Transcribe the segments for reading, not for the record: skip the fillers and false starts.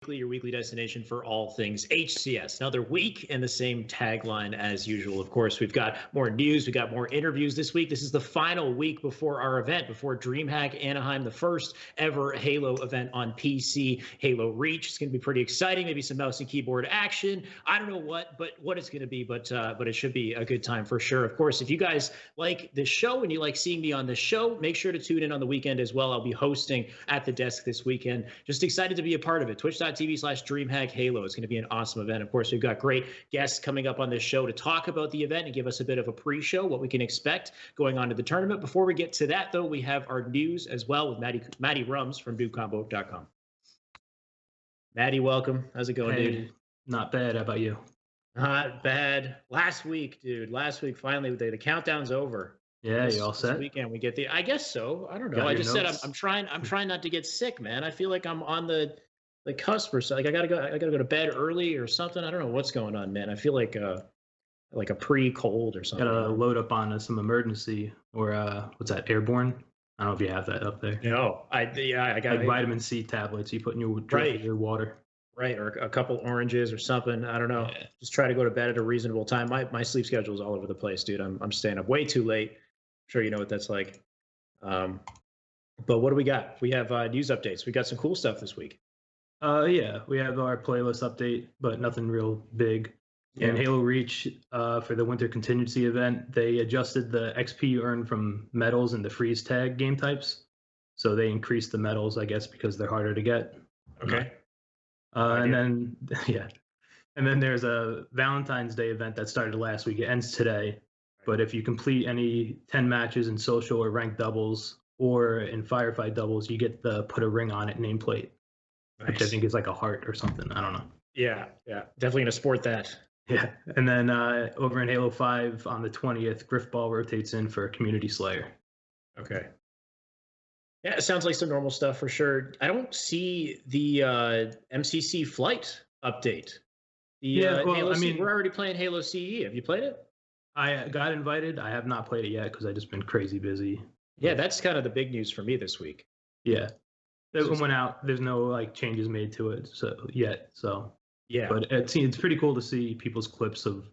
Your weekly destination for all things HCS. Another week and the same tagline as usual. Of course, we've got more news. We've got more interviews this week. This is the final week before our event, before Dreamhack Anaheim, the first ever Halo event on PC, Halo Reach. It's going to be pretty exciting. Maybe some mouse and keyboard action. I don't know what it's going to be, but it should be a good time for sure. Of course, if you guys like this show and you like seeing me on the show, make sure to tune in on the weekend as well. I'll be hosting at the desk this weekend. Just excited to be a part of it. Twitch.tv/DreamHack Halo. It's going to be an awesome event. Of course, we've got great guests coming up on this show to talk about the event and give us a bit of a pre-show, what we can expect going on to the tournament. Before we get to that, though, we have our news as well with MattyRums from DudeCombo.com. Matty, welcome. How's it going, dude? Not bad. How about you? Not bad. Last week, dude. Last week, finally, the countdown's over. Yeah, you all set? This weekend we get the. I guess so. I don't know. I just said I'm trying not to get sick, man. I feel like I'm on the cusp or something. Like I gotta go to bed early or something. I don't know what's going on, man. I feel like a pre-cold or something. Gotta load up on some emergency or what's that? Airborne. I don't know if you have that up there. No, I got like vitamin C tablets you put in your drink with your water. Right, or a couple oranges or something. I don't know. Yeah. Just try to go to bed at a reasonable time. My sleep schedule is all over the place, dude. I'm staying up way too late. I'm sure you know what that's like. But what do we got? We have news updates. We got some cool stuff this week. Yeah, we have our playlist update, but nothing real big. Yeah. And Halo Reach, for the Winter Contingency event, they adjusted the XP you earn from medals and the freeze tag game types. So they increased the medals, I guess, because they're harder to get. Okay. And then there's a Valentine's Day event that started last week. It ends today. But if you complete any 10 matches in social or ranked doubles or in firefight doubles, you get the put a ring on it nameplate. Nice. Which I think is like a heart or something. I don't know. Yeah. Definitely going to support that. Yeah. And then over in Halo 5 on the 20th, Griffball rotates in for Community Slayer. Okay. Yeah, it sounds like some normal stuff for sure. I don't see the MCC flight update. We're already playing Halo CE. Have you played it? I got invited. I have not played it yet because I've just been crazy busy. Yeah, that's kind of the big news for me this week. Yeah. It went out. There's no changes made to it yet. So yeah, but it's pretty cool to see people's clips of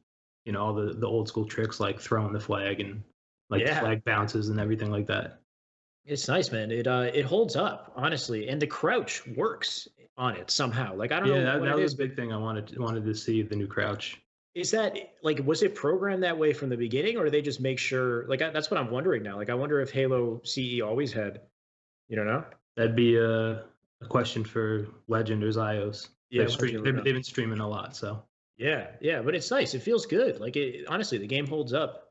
all the old school tricks like throwing the flag and the flag bounces and everything like that. It's nice, man. It holds up, honestly, and the crouch works on it somehow. I don't know. Yeah, that was a big thing. I wanted to see the new crouch. Is that was it programmed that way from the beginning, or do they just make sure? That's what I'm wondering now. I wonder if Halo CE always had. You don't know? That'd be a question for Legend or Zios. Yeah, they've been streaming a lot, so. Yeah, but it's nice. It feels good. Honestly, the game holds up.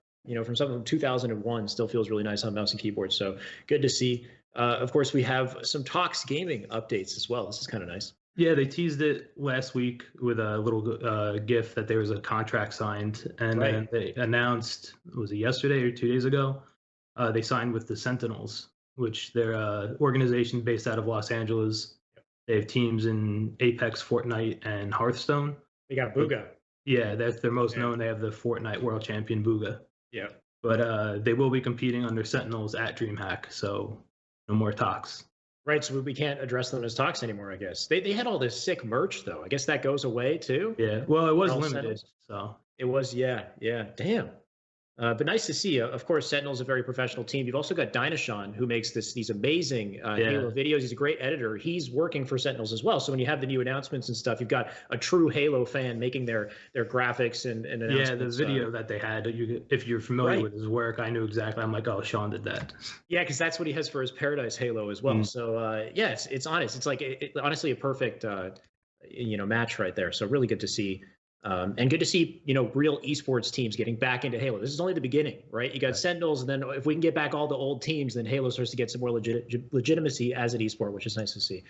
From something from 2001, still feels really nice on mouse and keyboard. So good to see. Of course, we have some Lux Gaming updates as well. This is kind of nice. Yeah, they teased it last week with a little GIF that there was a contract signed, and then they announced, was it yesterday or 2 days ago? They signed with the Sentinels, which they're an organization based out of Los Angeles. They have teams in Apex, Fortnite, and Hearthstone. They got Booga. Yeah, that's their most known. They have the Fortnite World Champion Booga. Yeah. But they will be competing under Sentinels at Dreamhack, so no more talks. Right, so we can't address them as talks anymore, I guess. They had all this sick merch, though. I guess that goes away, too? Yeah, well, it was limited, so. It was, yeah. Damn. But nice to see. Of course, Sentinel's a very professional team. You've also got Dynashawn, who makes these amazing Halo videos. He's a great editor. He's working for Sentinels as well. So when you have the new announcements and stuff, you've got a true Halo fan making their graphics and announcements. Yeah, the video that they had, if you're familiar with his work, I knew exactly. I'm like, oh, Sean did that. Yeah, because that's what he has for his Paradise Halo as well. So, it's honest. It's honestly a perfect, match right there. So really good to see. And good to see, real esports teams getting back into Halo. This is only the beginning, right? You got Sentinels, and then if we can get back all the old teams, then Halo starts to get some more legitimacy as an esport, which is nice to see.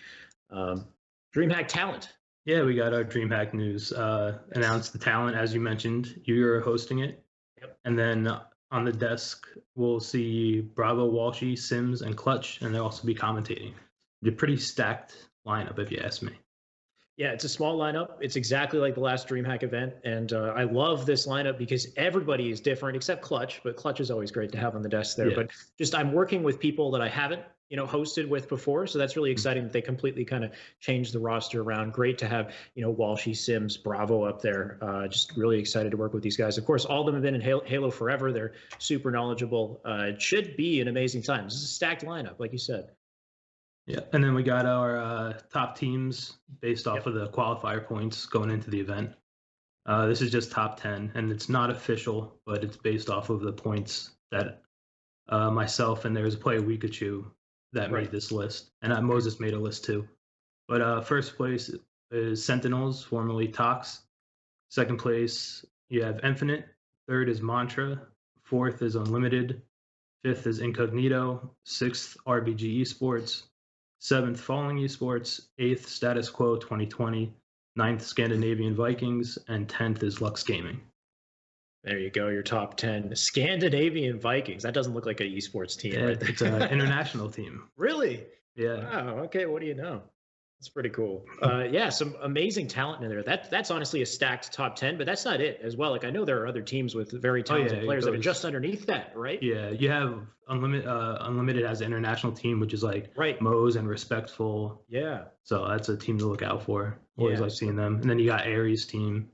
Dreamhack talent. Yeah, we got our Dreamhack news. Announced the talent, as you mentioned. You're hosting it. Yep. And then on the desk, we'll see Bravo, Walshy, Sims, and Clutch, and they'll also be commentating. It's a pretty stacked lineup, if you ask me. Yeah, it's a small lineup. It's exactly like the last Dreamhack event. And I love this lineup because everybody is different except Clutch. But Clutch is always great to have on the desk there. Yeah. But I'm working with people that I haven't hosted with before. So that's really exciting that they completely kind of changed the roster around. Great to have, Walshy, Sims, Bravo up there. Just really excited to work with these guys. Of course, all of them have been in Halo forever. They're super knowledgeable. It should be an amazing time. This is a stacked lineup, like you said. Yeah, and then we got our top teams based off of the qualifier points going into the event. This is just top 10, and it's not official, but it's based off of the points that myself and there's a player Wikachu that made this list, and Moses made a list too. But first place is Sentinels, formerly Tox. Second place, you have Infinite. Third is Mantra. Fourth is Unlimited. Fifth is Incognito. Sixth, RBG Esports. Seventh, Falling Esports. Eighth, Status Quo 2020. Ninth, Scandinavian Vikings. And 10th is Lux Gaming. There you go, your top 10. Scandinavian Vikings. That doesn't look like an esports team. Yeah, it's an international team. Really? Yeah. Wow, okay, what do you know? That's pretty cool. Yeah, some amazing talent in there. That's honestly a stacked top 10, but that's not it as well. Like, I know there are other teams with very talented players that are just underneath that, right? Yeah, you have Unlimited as an international team, which is like Moe's and Respectful. Yeah. So that's a team to look out for. Always like seeing them. And then you got Aries team.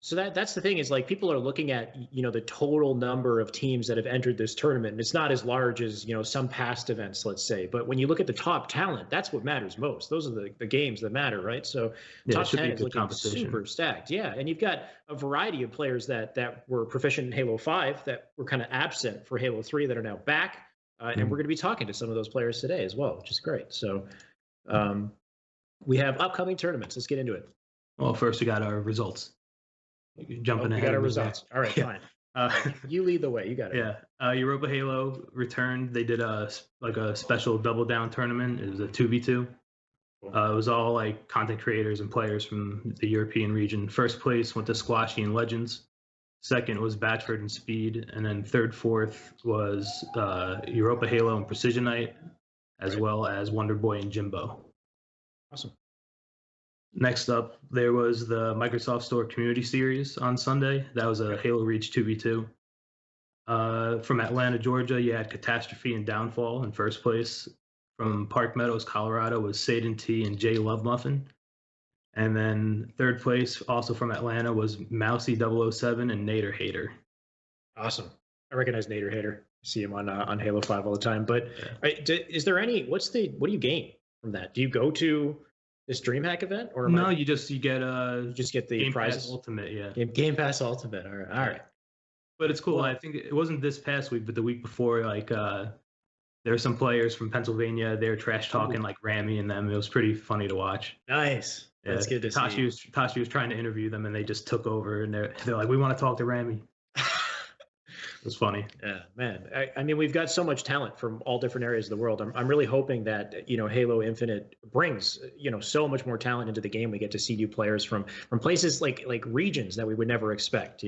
So that's the thing is, like, people are looking at, the total number of teams that have entered this tournament. And it's not as large as, some past events, let's say. But when you look at the top talent, that's what matters most. Those are the games that matter, right? So top 10 is looking super stacked. Yeah. And you've got a variety of players that were proficient in Halo 5 that were kind of absent for Halo 3 that are now back. And we're going to be talking to some of those players today as well, which is great. So we have upcoming tournaments. Let's get into it. Well, first we got our results. Jumping ahead. We got our results. All right, fine. You lead the way. You got it. Yeah. Europa Halo returned. They did a special double down tournament. It was a 2v2. Cool. It was all like content creators and players from the European region. First place went to Squashy and Legends. Second was Batchford and Speed. And then third, fourth was Europa Halo and Precision Knight, as well as Wonder Boy and Jimbo. Awesome. Next up, there was the Microsoft Store Community Series on Sunday. That was a Halo Reach 2v2. From Atlanta, Georgia, you had Catastrophe and Downfall in first place. From Park Meadows, Colorado, was Satan T and Jay Love Muffin. And then third place, also from Atlanta, was Mousy 007 and Nader Hater. Awesome. I recognize Nader Hater. I see him on Halo 5 all the time. But is there any, what do you gain from that? Do you go to this DreamHack event, or no? You get the Game prizes. Pass Ultimate, yeah. Game Pass Ultimate. All right. But it's cool. Well, I think it wasn't this past week, but the week before. Like, there were some players from Pennsylvania. They were trash talking like Rami and them. It was pretty funny to watch. Nice. Yeah. That's good to see. Tashi was trying to interview them, and they just took over. And they're like, "We want to talk to Rami." It was funny. Yeah, man. I mean, we've got so much talent from all different areas of the world. I'm really hoping that, Halo Infinite brings, so much more talent into the game. We get to see new players from places like regions that we would never expect,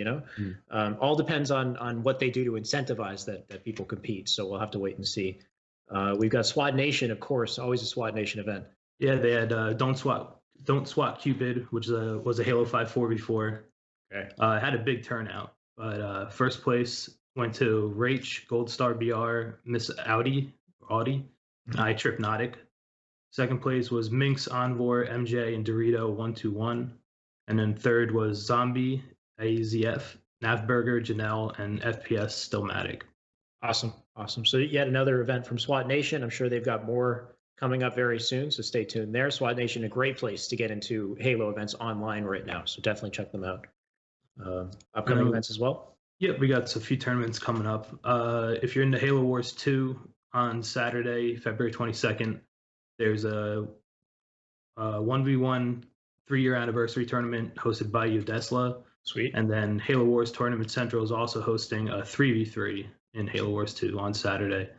All depends on what they do to incentivize that people compete. So we'll have to wait and see. We've got SWAT Nation, of course, always a SWAT Nation event. Yeah, they had Don't SWAT Cupid, which was a Halo 5 4v4. Okay. It had a big turnout, but first place went to Rach, Gold Star BR, Miss Audi, I Tripnotic. Second place was Minx, Envor, MJ, and Dorito 121. And then third was Zombie, AZF, Navburger, Janelle, and FPS Stillmatic. Awesome. So yet another event from SWAT Nation. I'm sure they've got more coming up very soon, so stay tuned there. SWAT Nation, a great place to get into Halo events online right now, so definitely check them out. Upcoming events as well? Yeah, we got a few tournaments coming up. If you're into Halo Wars 2 on Saturday, February 22nd, there's a 1v1 3-year anniversary tournament hosted by Udesla. Sweet. And then Halo Wars Tournament Central is also hosting a 3v3 in Halo Wars 2 on Saturday.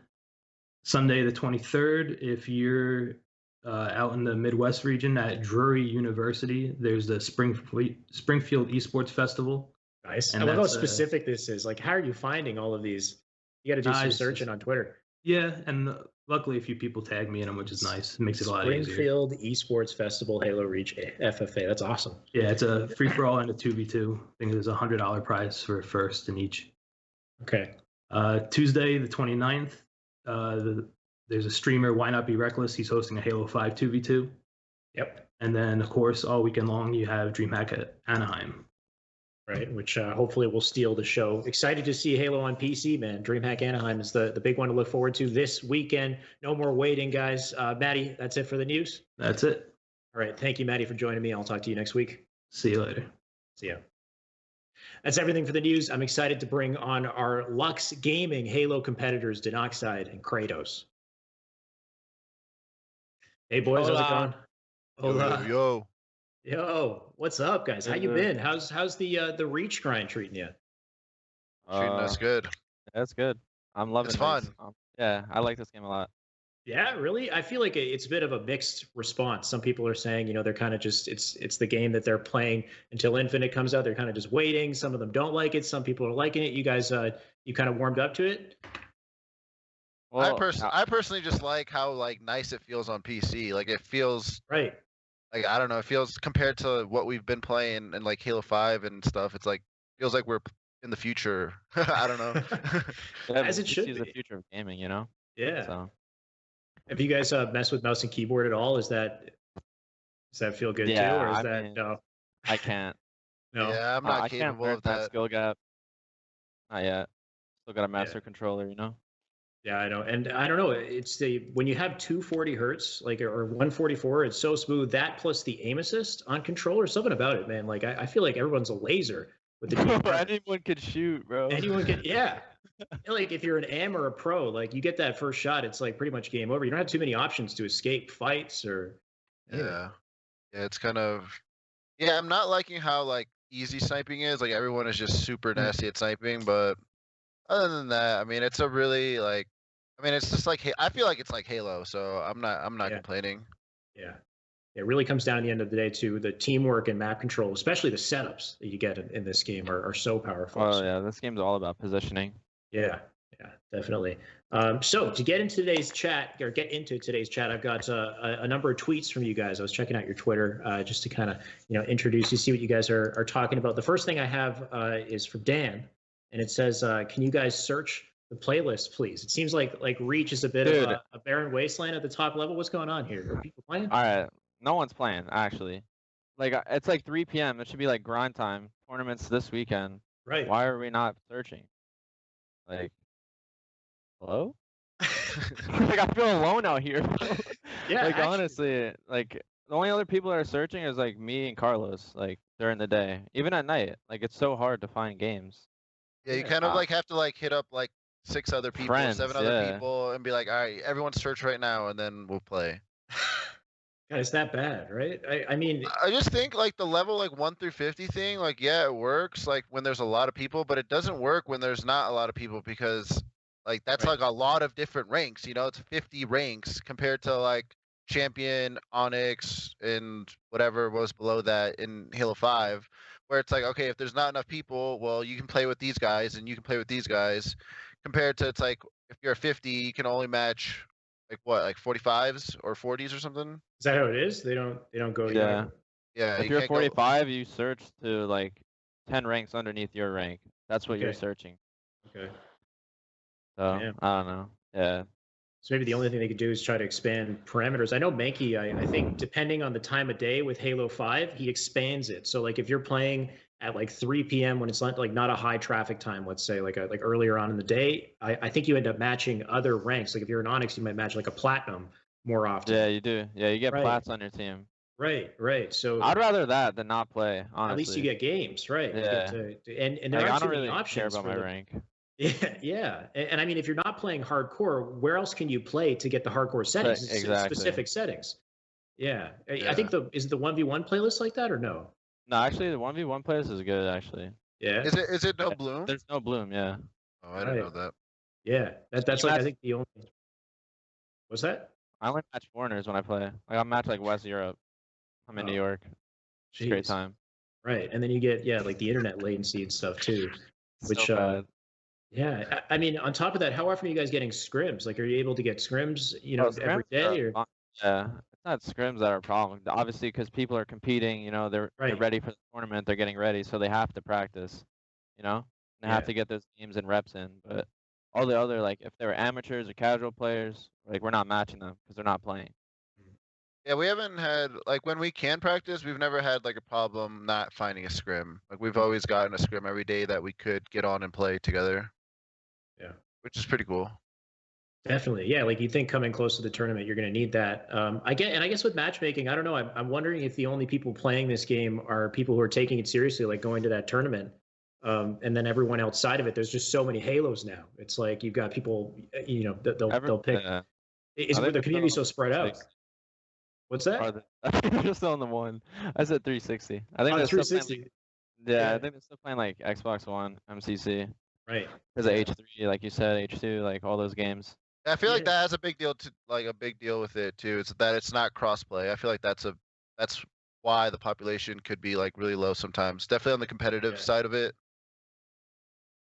Sunday the 23rd, if you're out in the Midwest region at Drury University, there's the Springfield Esports Festival. Nice. And I love how specific this is. Like, how are you finding all of these? You got to do some searching on Twitter. Yeah, and luckily a few people tag me in them, which is nice. It makes it a lot easier. Springfield Esports Festival, Halo Reach, FFA. That's awesome. Yeah, it's a free-for-all and a 2v2. I think there's a $100 prize for first in each. Okay. Tuesday, the 29th, the there's a streamer, Why Not Be Reckless. He's hosting a Halo 5 2v2. Yep. And then, of course, all weekend long, you have Dreamhack at Anaheim. Right, which hopefully will steal the show. Excited to see Halo on PC, man. Dreamhack Anaheim is the big one to look forward to this weekend. No more waiting, guys. Matty, that's it for the news? That's it. All right, thank you, Matty, for joining me. I'll talk to you next week. See you later. See ya. That's everything for the news. I'm excited to bring on our Lux Gaming Halo competitors, Danoxide and Cratos. Hey, boys, how's it going? Hola. Yo, what's up, guys? How you been? How's the reach grind treating you? Treating us good. That's good. I'm loving it. It's fun. Yeah, I like this game a lot. Yeah, really? I feel like it's a bit of a mixed response. Some people are saying, they're kind of just it's the game that they're playing until Infinite comes out. They're kind of just waiting. Some of them don't like it. Some people are liking it. You guys, you kind of warmed up to it? Well, I personally just like how nice it feels on PC. Like it feels right. Like I don't know, it feels compared to what we've been playing and like Halo 5 and stuff. It's like feels like we're in the future. I don't know. Yeah, as it should be. The future of gaming, Yeah. So. Have you guys messed with mouse and keyboard at all? Does that feel good too, or is no? I can't. No. Yeah, I'm not capable of that. Skill gap. Not yet. Still got a master controller, Yeah, I know, and I don't know. It's when you have 240 hertz, or 144, it's so smooth. That plus the aim assist on controller, something about it, man. Like I feel like everyone's a laser with the. Anyone could shoot, bro. Anyone can, yeah. Like if you're an am or a pro, like you get that first shot, it's like pretty much game over. You don't have too many options to escape fights or. Yeah, it's kind of. Yeah, I'm not liking how easy sniping is. Like everyone is just super nasty at sniping, but other than that, I mean, it's a really it's just I feel like it's like Halo, so I'm not complaining. Yeah. It really comes down at the end of the day to the teamwork and map control, especially the setups that you get in this game are so powerful. Oh, yeah, this game's all about positioning. Yeah, definitely. So to get into today's chat, I've got a number of tweets from you guys. I was checking out your Twitter just to kind of introduce you, see what you guys are talking about. The first thing I have is from Dan, and it says, "Can you guys search the playlist, please?" It seems like Reach is a bit of a barren wasteland at the top level. What's going on here? Are people playing? All right, no one's playing actually. It's 3 p.m. It should be grind time. Tournaments this weekend. Right. Why are we not searching? Hello? I feel alone out here. Yeah. Honestly, the only other people that are searching is me and Carlos. During the day, even at night. It's so hard to find games. Yeah, you kind of have to hit up 6 other people, friends, 7 other people, and be like, all right, everyone search right now, and then we'll play. God, it's that bad, right? I mean, I just think the level 1 through 50 thing, yeah, it works when there's a lot of people, but it doesn't work when there's not a lot of people because that's right. a lot of different ranks. It's 50 ranks compared to Champion, Onyx, and whatever was below that in Halo 5, where it's okay, if there's not enough people, well, you can play with these guys and you can play with these guys. Compared to if you're a 50, you can only match 45s or 40s or something. Is that how it is? They don't go. Yeah. Yeah. If you're 45, you search to 10 ranks underneath your rank. That's what you're searching. Okay. So I don't know. Yeah. So maybe the only thing they could do is try to expand parameters. I know Mankey, I think depending on the time of day with Halo 5, he expands it. So if you're playing at 3 p.m. when it's not a high traffic time, let's say like earlier on in the day, I think you end up matching other ranks. If you're an Onyx, you might match a Platinum more often. Yeah, you do. Yeah, you get plats on your team. Right. So I'd rather that than not play, honestly. At least you get games, right? Yeah. And there aren't too many options. I don't really care about my rank. Yeah. And I mean, if you're not playing hardcore, where else can you play to get the hardcore settings? Exactly. Specific settings. Yeah. I think is it the 1v1 playlist like that or no? No, actually, the 1v1 playlist is good, actually. Yeah. Is it no bloom? There's no bloom, yeah. Oh, I didn't know that. Yeah. That's I think the only. What's that? I only match foreigners when I play. I match West Europe. I'm in New York. It's a great time. Right. And then you get, the internet latency and stuff too, which, so yeah. I mean, on top of that, how often are you guys getting scrims? Are you able to get scrims, every day? Or? Yeah. It's not scrims that are a problem. Obviously, because people are competing, they're ready for the tournament. They're getting ready, so they have to practice, They have to get those games and reps in. But all the other, like, if they were amateurs or casual players, like, we're not matching them because they're not playing. Yeah, we haven't had, like, when we can practice, we've never had like a problem not finding a scrim. Like, we've always gotten a scrim every day that we could get on and play together. Yeah. Which is pretty cool. Definitely. Yeah. Like you think coming close to the tournament, you're going to need that. I guess with matchmaking, I don't know. I'm wondering if the only people playing this game are people who are taking it seriously, like going to that tournament. And then everyone outside of it, there's just so many Halos now. It's like you've got people, they'll pick. Is the community so spread out? What's that? I think they're just on the one. I said 360. I think they're 360. Yeah, I think they're still playing like Xbox One, MCC. Right. Because of H3, like you said, H2, like all those games. I feel like that has a big deal with it too. It's that it's not crossplay. I feel like that's why the population could be like really low sometimes. Definitely on the competitive side of it.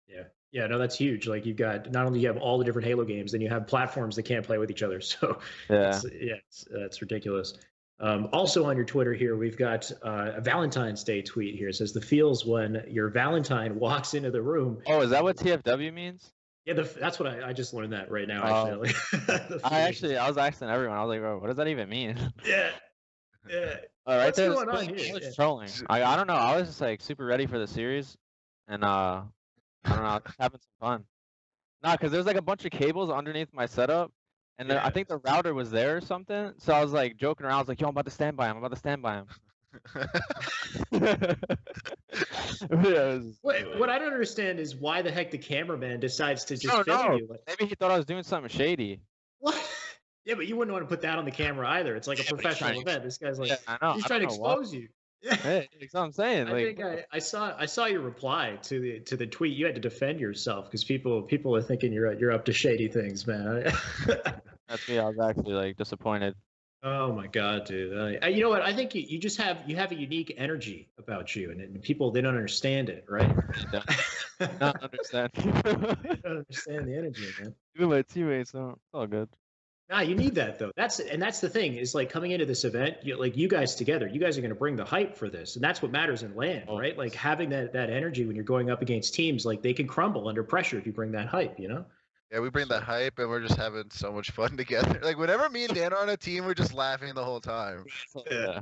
Yeah. Yeah, no, that's huge. Like you've got not only you have all the different Halo games, then you have platforms that can't play with each other. So it's ridiculous. Also on your Twitter here, we've got a Valentine's Day tweet here. It says the feels when your Valentine walks into the room. Oh, is that what TFW means? Yeah, that's what I just learned that right now. Actually, I was asking everyone. I was like, bro, what does that even mean? Yeah. Right What's there, going on here? I was trolling. I don't know. I was just like super ready for the series, and I don't know, just having some fun. Nah, because there's like a bunch of cables underneath my setup, and I think the router was there or something. So I was like joking around. I was like, yo, I'm about to stand by him. What I don't understand is why the heck the cameraman decides to just film you. Maybe he thought I was doing something shady. What? Yeah, but you wouldn't want to put that on the camera either. It's like a professional event. This guy's like, he's trying to expose you. Yeah, that's what I'm saying. I saw your reply to the tweet. You had to defend yourself because people are thinking you're up to shady things, man. That's me. I was actually like disappointed. Oh my god, dude! You know what? I think you just have a unique energy about you, and people they don't understand it, right? Not understand. They don't understand the energy, man. Even my teammates don't. It's all good. Nah, you need that though. That's the thing is like coming into this event, you guys together, you guys are going to bring the hype for this, and that's what matters in LAN, right? Like having that energy when you're going up against teams, like they can crumble under pressure if you bring that hype, you know? Yeah, we bring that hype, and we're just having so much fun together. Like whenever me and Dan are on a team, we're just laughing the whole time. Yeah,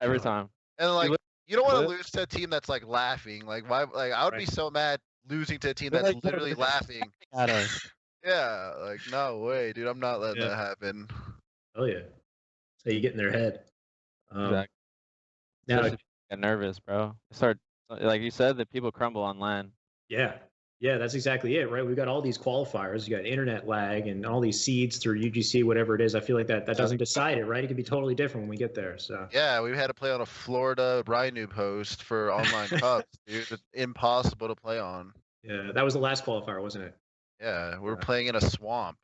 every time. And like you don't want to lose to a team that's like laughing. Like why? Like I would be so mad losing to a team that's literally laughing. At us. Yeah, like no way, dude. I'm not letting that happen. Oh yeah. So you get in their head. Exactly. Now, get nervous, bro. Start like you said, that people crumble on LAN. Yeah, that's exactly it, right? We've got all these qualifiers. You got internet lag and all these seeds through UGC, whatever it is. I feel like that doesn't decide it, right? It can be totally different when we get there. So yeah, we had to play on a Florida Rhinoob host for online cups, dude. It's impossible to play on. Yeah, that was the last qualifier, wasn't it? Yeah, we're playing in a swamp.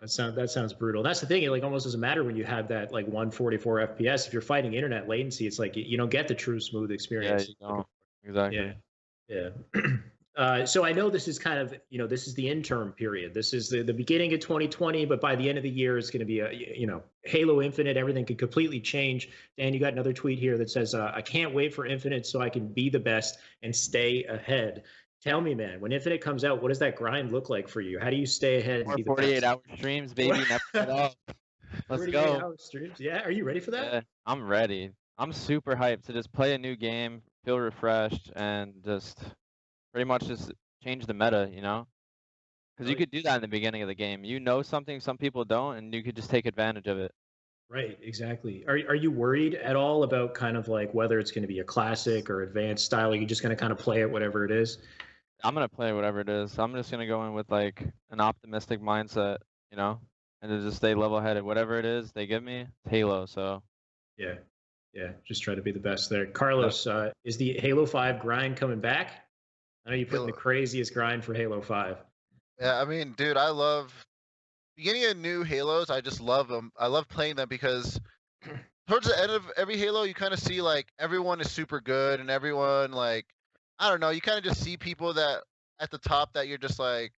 That sounds brutal. That's the thing. It like almost doesn't matter when you have that like 144 FPS. If you're fighting internet latency, it's like you don't get the true smooth experience. Yeah, you don't. Exactly. Yeah. So I know this is kind of this is the interim period. This is the beginning of 2020, but by the end of the year, it's going to be Halo Infinite. Everything could completely change. Dan, you got another tweet here that says, "I can't wait for Infinite so I can be the best and stay ahead." Tell me, man, when Infinite comes out, what does that grind look like for you? How do you stay ahead? More 48-hour streams, baby. Never get off. Let's go. 48-hour streams. Yeah, are you ready for that? Yeah, I'm ready. I'm super hyped to just play a new game, feel refreshed, and just pretty much just change the meta, Because you could do that in the beginning of the game. You know something some people don't, and you could just take advantage of it. Right, exactly. Are you worried at all about kind of like whether it's going to be a classic or advanced style? Or are you just going to kind of play it whatever it is? I'm going to play whatever it is. I'm just going to go in with like an optimistic mindset, and to just stay level-headed. Whatever it is they give me, it's Halo, so. Yeah, just try to be the best there. Carlos, is the Halo 5 grind coming back? I know you put in the craziest grind for Halo 5. Yeah, I mean, dude, I love beginning of new Halos. I just love them. I love playing them because towards the end of every Halo, you kind of see like everyone is super good and everyone like, I don't know, you kind of just see people that at the top that you're just like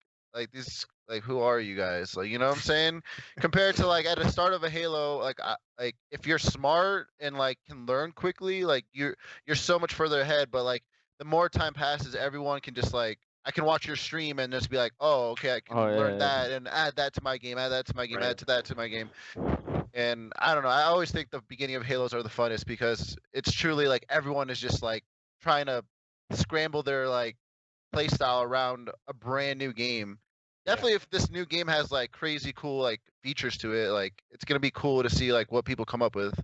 this, like who are you guys? Like, you know what I'm saying? Compared to like at the start of a Halo, like if you're smart and like can learn quickly, like you're so much further ahead. But like the more time passes, everyone can just like, I can watch your stream and just be like, oh, okay, I can learn that and add that to my game, add that to my game, add to that to my game. And I don't know. I always think the beginning of Halos are the funnest because it's truly like everyone is just like trying to scramble their like play style around a brand new game. Definitely, if this new game has like crazy cool like features to it, like it's gonna be cool to see like what people come up with.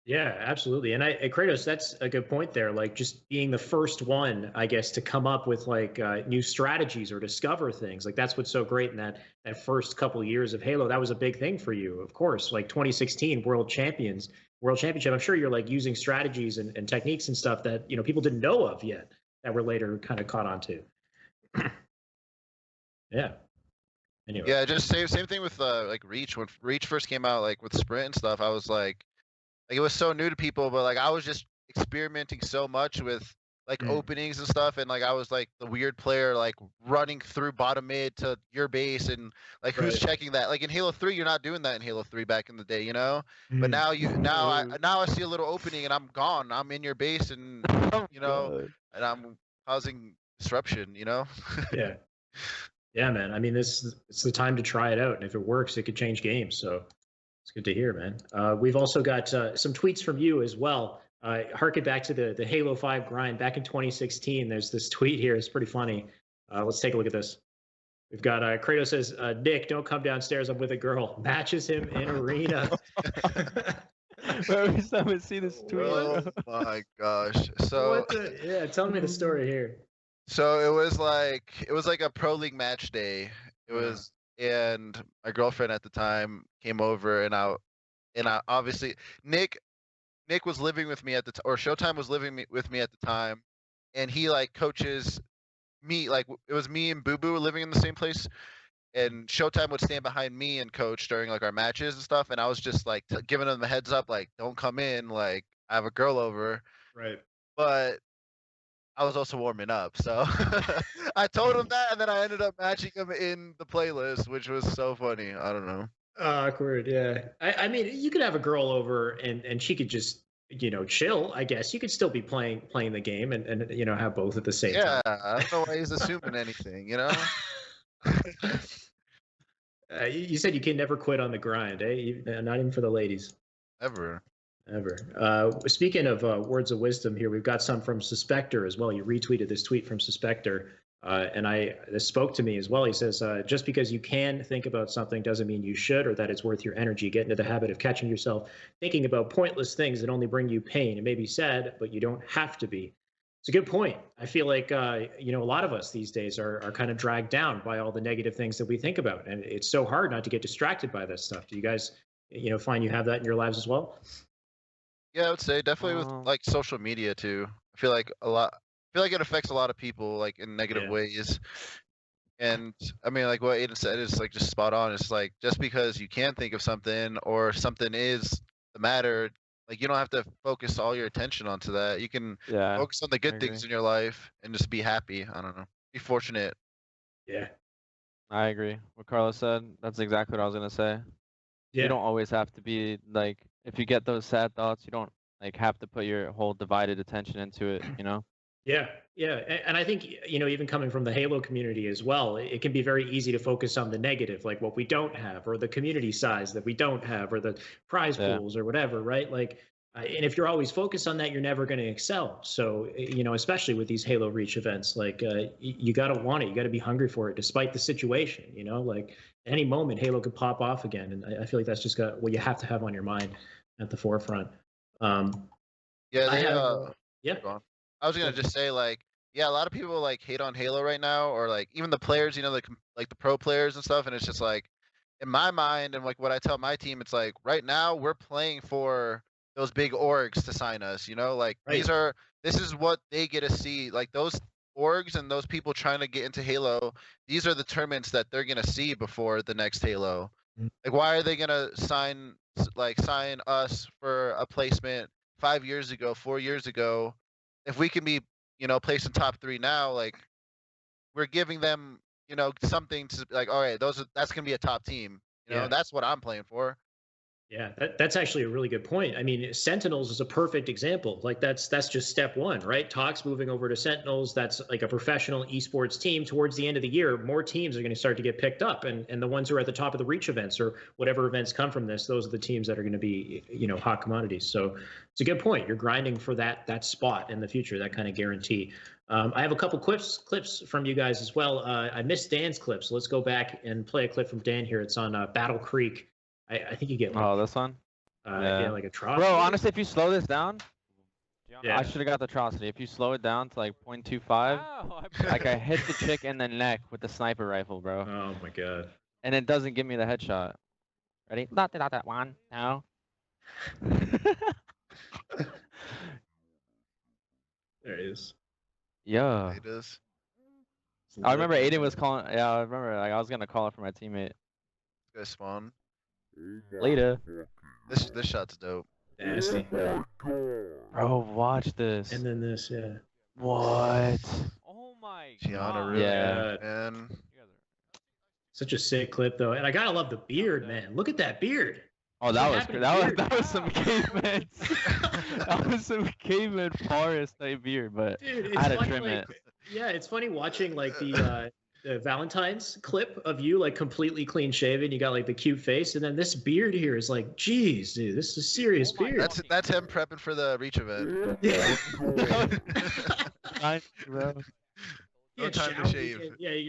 Yeah, absolutely. And Kratos, that's a good point there. Like just being the first one, I guess, to come up with like new strategies or discover things. Like that's what's so great in that first couple of years of Halo. That was a big thing for you, of course. Like 2016 World Championship. I'm sure you're like using strategies and techniques and stuff that people didn't know of yet that were later kind of caught on to. Yeah. Anyway. Yeah, just same thing with like Reach. When Reach first came out, like with Sprint and stuff, I was like it was so new to people, but like I was just experimenting so much with like openings and stuff, and like I was like the weird player like running through bottom mid to your base, and like who's checking that? Like in Halo 3, you're not doing that in Halo 3 back in the day, But now I see a little opening and I'm gone. I'm in your base, and and I'm causing disruption, Yeah. Yeah, man. I mean, it's the time to try it out, and if it works, it could change games. So it's good to hear, man. We've also got some tweets from you as well. Harken back to the Halo 5 grind back in 2016. There's this tweet here. It's pretty funny. Let's take a look at this. We've got Kratos says, Nick, don't come downstairs. I'm with a girl. Matches him in arena. Every time I see this tweet. Oh my gosh. So tell me the story here. So it was like a pro league match day. It was, and my girlfriend at the time came over, and I obviously Nick was living with me at the or Showtime was living with me at the time, and he like coaches me. Like it was me and Boo Boo living in the same place, and Showtime would stand behind me and coach during like our matches and stuff. And I was just like giving them the heads up, like don't come in, like I have a girl over. Right. But I was also warming up, so I told him that, and then I ended up matching him in the playlist, which was so funny. I don't know. Awkward, yeah. I mean, you could have a girl over, and she could just chill. I guess you could still be playing the game, and have both at the same time. Yeah, I don't know why he's assuming anything. You said you can never quit on the grind, eh? Not even for the ladies. Ever. Speaking of words of wisdom here, we've got some from Suspector as well. You retweeted this tweet from Suspector, and this spoke to me as well. He says, just because you can think about something doesn't mean you should or that it's worth your energy. Get into the habit of catching yourself thinking about pointless things that only bring you pain. It may be sad, but you don't have to be. It's a good point. I feel like, a lot of us these days are kind of dragged down by all the negative things that we think about. And it's so hard not to get distracted by this stuff. Do you guys, find you have that in your lives as well? Yeah, I would say definitely with like social media too. I feel like it affects a lot of people like in negative ways. And I mean, like what Aiden said is like just spot on. It's like just because you can think of something or something is the matter, like you don't have to focus all your attention onto that. You can focus on the good things in your life and just be happy. I don't know. Be fortunate. Yeah. I agree. What Carlos said, that's exactly what I was gonna say. You don't always have to be like, if you get those sad thoughts, you don't like have to put your whole divided attention into it, Yeah. And I think, even coming from the Halo community as well, it can be very easy to focus on the negative, like what we don't have, or the community size that we don't have, or the prize pools or whatever, right? Like, and if you're always focused on that, you're never going to excel. So, especially with these Halo Reach events, like you got to want it. You got to be hungry for it, despite the situation, like at any moment, Halo could pop off again. And I feel like that's just what you have to have on your mind at the forefront. I was gonna just say like, a lot of people like hate on Halo right now, or like even the players, like the pro players and stuff. And it's just like, in my mind, and like what I tell my team, it's like right now we're playing for those big orgs to sign us. Like this is what they get to see. Like those orgs and those people trying to get into Halo, these are the tournaments that they're gonna see before the next Halo. Like why are they gonna sign us for a placement 5 years ago, 4 years ago? If we can be, placed in top 3 now, like we're giving them, something to like, all right, that's gonna be a top team. That's what I'm playing for. Yeah, that's actually a really good point. I mean, Sentinels is a perfect example. Like that's just step one, right? Talks moving over to Sentinels. That's like a professional esports team. Towards the end of the year, more teams are going to start to get picked up, and the ones who are at the top of the reach events or whatever events come from this, those are the teams that are going to be hot commodities. So it's a good point. You're grinding for that spot in the future, that kind of guarantee. I have a couple clips from you guys as well. I missed Dan's clips. So let's go back and play a clip from Dan here. It's on Battle Creek. I think you get like, this one? yeah, like a trophy. Bro, honestly, if you slow this down, yeah. I should have got the atrocity. If you slow it down to like 0.25, like I hit the chick in the neck with the sniper rifle, bro. Oh my god. And it doesn't give me the headshot. Ready? Not that one. No. There it is. Yeah. It is. I remember Aiden was calling. Yeah, I remember. Like I was gonna call it for my teammate. Guys spawn. Later. This shot's dope. Nasty. Bro, watch this. And then this, yeah. What? Oh my Gianna, god. really Yeah. good, man. Such a sick clip though, and I gotta love the beard, man. Look at that beard. Oh, that was happened that to was some caveman. That was some caveman forest type beard, but Dude, it's I had to funny, trim like, it. yeah, it's funny watching like the Valentine's clip of you like completely clean shaven. You got like the cute face, and then this beard here is like, geez, dude, this is a serious Oh my beard. That's him prepping for the reach event. Yeah. Bro. No time to shave.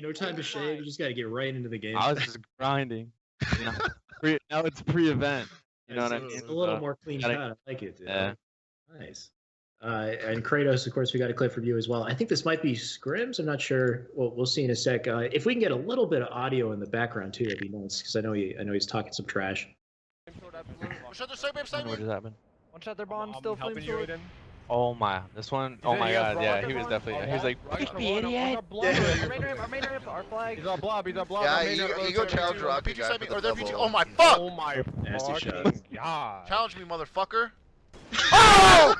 No time to shave. You just got to get right into the game. I was just grinding. You know, now it's pre-event. You know what I mean? It's a little So, more clean gotta- cut. I like it. Dude. Yeah. Nice. And Kratos, of course, we got a clip from you as well. I think this might be Scrims. I'm not sure. We'll see in a sec. If we can get a little bit of audio in the background too, that'd be nice because I know he's talking some trash. Shut the side, babe, What just happened? One shot their bond, still flame sword. Oh my, this one. Oh my god, yeah, he was definitely. He was like, "Pick me, idiot." Our main ramp, our flag. He's on blob, he's on blob. Yeah, our main ramp, you go rotate, challenge rotate, Rocky guy for the double. Oh my fuck! Oh my Nasty fucking shot. god. Challenge me, motherfucker! Oh!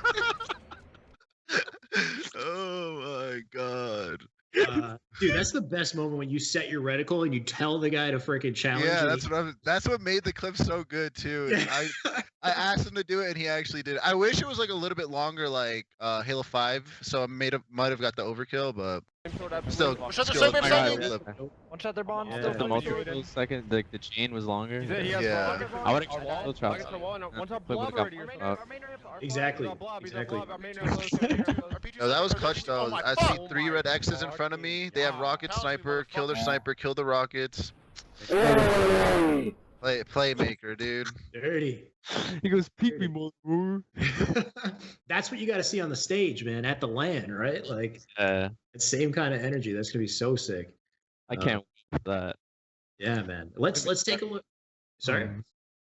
Oh my god. Dude, that's the best moment when you set your reticle and you tell the guy to freaking challenge. Yeah, and that's what made the clip so good too. I asked him to do it and he actually did it. I wish it was like a little bit longer, like Halo 5, so I might have got the overkill, but still. Shut the still side, a babe, good side. clip. One shot their bond, Yeah. still The flame multiple sword. second, like the chain was longer. He has Yeah. blob. I would've Our wall, still tried targets to- our wall, and yeah, one's on clip blob would've already got or fucked something. up. Our main ramp, our Exactly. He's on blob, he's on Exactly. blob. Our main ramp, No, that was clutch though. Oh my I see fuck. 3 red X's in front of me. They have rocket sniper, kill their sniper, kill the rockets. Playmaker, dude. dirty. He goes, "Peek me, motherfucker." That's what you got to see on the stage, man, at the LAN, right? Like, it's same kind of energy. That's gonna be so sick. I can't wait for that. Yeah, man. Let's take a look. Sorry.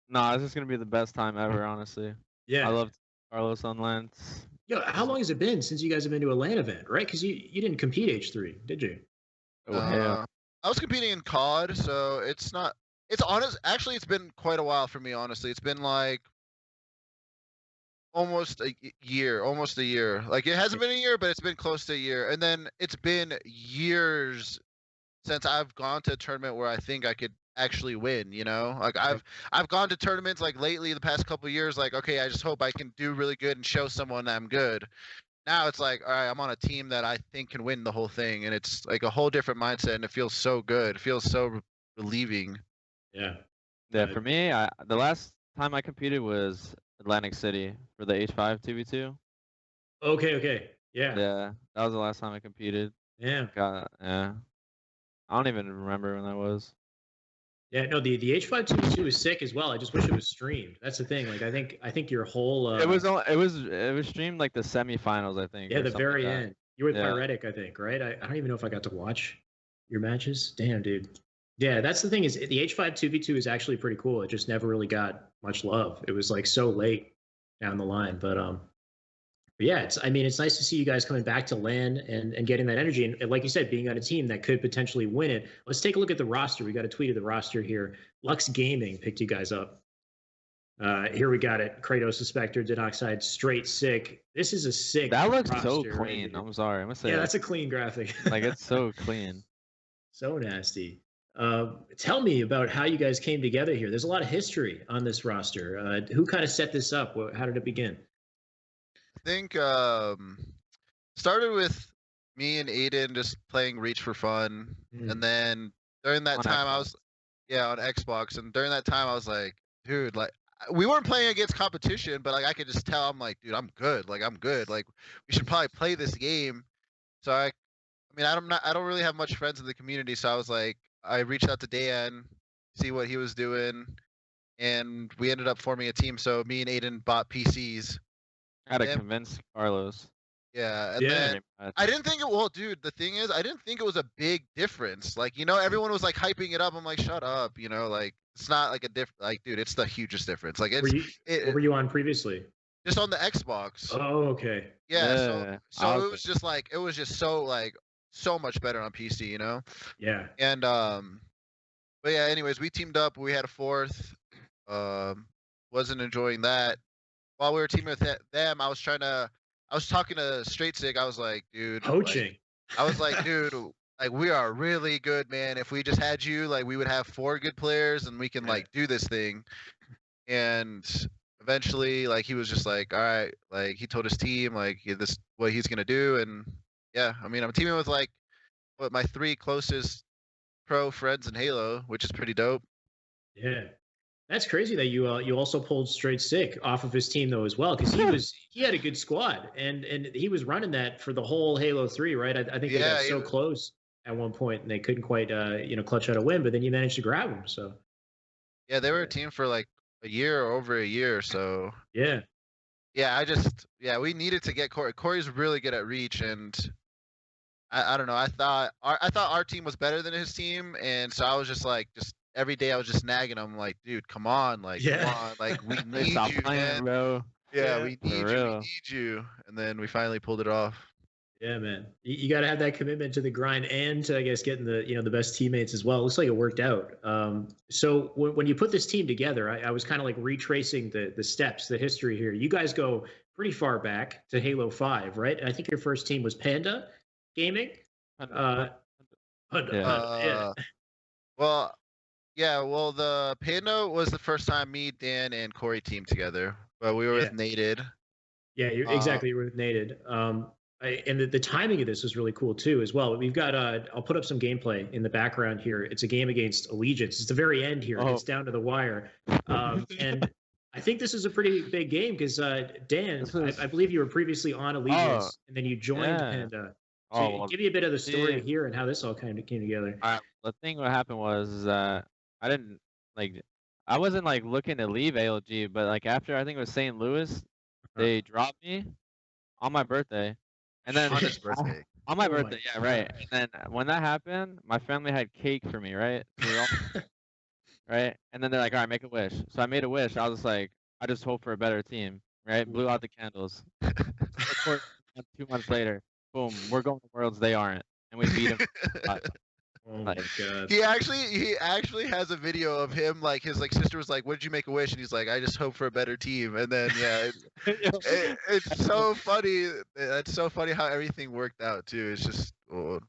Nah, this is gonna be the best time ever, honestly. Yeah. I loved Carlos on Lance. Yo, how long has it been since you guys have been to a LAN event, right? Because you didn't compete H3, did you? Oh, yeah. I was competing in COD, so it's not. It's honest. Actually, it's been quite a while for me. Honestly, it's been like almost a year. Like it hasn't been a year, but it's been close to a year. And then it's been years since I've gone to a tournament where I think I could actually win. You know, like I've gone to tournaments like lately the past couple of years. Like, okay, I just hope I can do really good and show someone that I'm good. Now it's like, all right, I'm on a team that I think can win the whole thing, and it's like a whole different mindset, and it feels so good. It feels so relieving. Yeah. Yeah, for me, the last time I competed was Atlantic City for the H5 2v2. Okay. Yeah. Yeah, that was the last time I competed. Yeah. Yeah. I don't even remember when that was. Yeah, no, the H5 2v2 is sick as well. I just wish it was streamed. That's the thing. Like, I think your whole It was streamed like the semifinals, I think. yeah, or the something very like that. end. You were with Yeah. Pyretic, I think, right? I don't even know if I got to watch your matches. Damn, dude. Yeah, that's the thing is the H5 2v2 is actually pretty cool. It just never really got much love. It was like so late down the line, but yeah, it's nice to see you guys coming back to LAN and getting that energy. And like you said, being on a team that could potentially win it. Let's take a look at the roster. We got a tweet of the roster here. Lux Gaming picked you guys up. Here we got it. Cratos, Spectre, Danoxide, straight sick. This is a sick. That looks so roster, clean. right? I'm sorry. I'm gonna say Yeah, that. that's a clean graphic. Like it's so clean. So nasty. Tell me about how you guys came together here. There's a lot of history on this roster. Who kind of set this up? How did it begin? I think started with me and Aiden just playing Reach for fun, and then during that On time Xbox. I was on Xbox, and during that time I was like, dude, like we weren't playing against competition, but like I could just tell I'm like, dude, I'm good. Like I'm good. Like we should probably play this game. So I mean, I don't really have much friends in the community, so I was like, I reached out to Dan, see what he was doing, and we ended up forming a team. So me and Aiden bought PCs. I had to Then- convince Carlos. Yeah, and Yeah. then Pretty much. I didn't think it. Well, dude, the thing is, I didn't think it was a big difference. Like, everyone was like hyping it up. I'm like, shut up. Like it's not like a like, dude, it's the hugest difference. Like it's What were you on previously? just on the Xbox. Oh, okay. Yeah. Yeah, So I it was was just like it was just so much better on PC. Yeah. And but yeah. Anyways, we teamed up. We had a fourth. Wasn't enjoying that. While we were teaming with them, I was talking to Straight Sig. I was like, dude, Poaching. I was like, dude, like we are really good, man. If we just had you, like we would have 4 good players and we can like do this thing. And eventually, like he was just like, all right, like he told his team like this what he's gonna do, and yeah, I mean I'm teaming with like my 3 closest pro friends in Halo, which is pretty dope. Yeah. That's crazy that you also pulled Straight Sick off of his team though as well, because he had a good squad and he was running that for the whole Halo 3, right? I think they got so close at one point and they couldn't quite clutch out a win, but then you managed to grab him. So yeah, they were a team for like a year or over a year. So yeah, we needed to get Corey. Corey's really good at reach, and I don't know. I thought our team was better than his team, and so I was just every day I was just nagging him like, dude, come on, like we need Stop you, playing, man. bro. Yeah, we need you, we real. need you, and then we finally pulled it off. Yeah, man. You got to have that commitment to the grind and to, I guess, getting the best teammates as well. It looks like it worked out. So when you put this team together, I was kind of like retracing the steps, the history here. You guys go pretty far back to Halo 5, right? And I think your first team was Panda Gaming. Yeah. Well, the Panda was the first time me, Dan, and Corey teamed together, but we were with Nated. Yeah, exactly. You were with Nated. And the timing of this was really cool too, as well. We've got I'll put up some gameplay in the background here. It's a game against Allegiance. It's the very end here. It's down to the wire. And I think this is a pretty big game because Dan, I believe you were previously on Allegiance and then you joined Panda. So give me a bit of the story here and how this all kind of came together. The thing what happened was that I wasn't like looking to leave ALG, but like after I think it was St. Louis, they dropped me on my birthday. And then on his birthday. On my birthday, yeah, right. And then when that happened, my family had cake for me, right? So we all, right? And then they're like, all right, make a wish. So I made a wish. I was like, I just hope for a better team, right? Blew out the candles. Of course, 2 months later, boom, we're going to Worlds, they aren't. And we beat them. Oh my God. He actually has a video of him, like his sister was like, what did you make a wish? And he's like, I just hope for a better team. And then it's so funny. It's so funny how everything worked out too. It's just And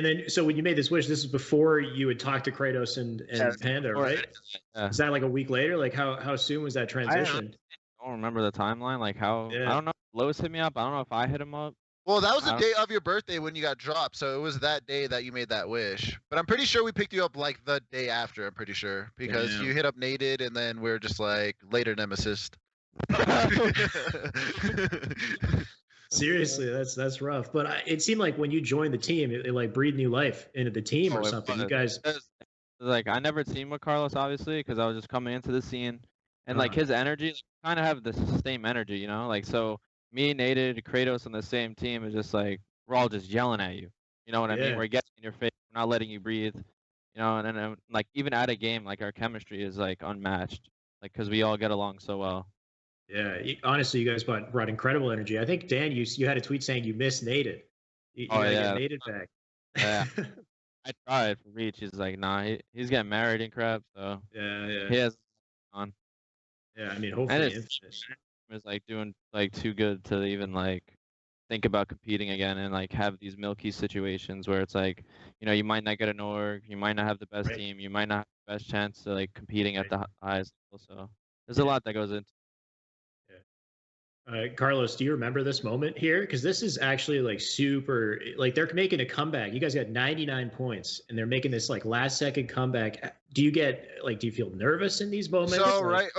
then so when you made this wish, this is before you had talked to Kratos and Panda, right? Yeah. Is that like a week later? Like how soon was that transition? I don't remember the timeline. Like how I don't know. Lois hit me up. I don't know if I hit him up. Well, that was the day of your birthday when you got dropped, so it was that day that you made that wish. But I'm pretty sure we picked you up like the day after, I'm pretty sure. Because you hit up Nated and then we're just like later nemesis. Seriously, that's rough. But it seemed like when you joined the team, it like breathed new life into the team or something. You guys like I never teamed with Carlos obviously because I was just coming into the scene, and like his energy, kind of have the same energy, you know, like so. Me, Nated, Kratos on the same team is just like we're all just yelling at you. You know what I mean? We're getting in your face, we're not letting you breathe. You know, and then like even at a game, like our chemistry is like unmatched, like because we all get along so well. Yeah, honestly, you guys brought incredible energy. I think Dan, you had a tweet saying you missed Nated. You gotta get Nated back. Yeah, I tried for Reach. He's like, nah, he's getting married and crap. So yeah, he has on. Yeah, I mean, hopefully. Is like doing like too good to even like think about competing again and like have these milky situations where it's like, you might not get an org, you might not have the best team, you might not have the best chance to like competing at the highest level. So there's a lot that goes into. Carlos, do you remember this moment here? Because this is actually like super, like they're making a comeback. You guys got 99 points and they're making this like last second comeback. Do you feel nervous in these moments? So, right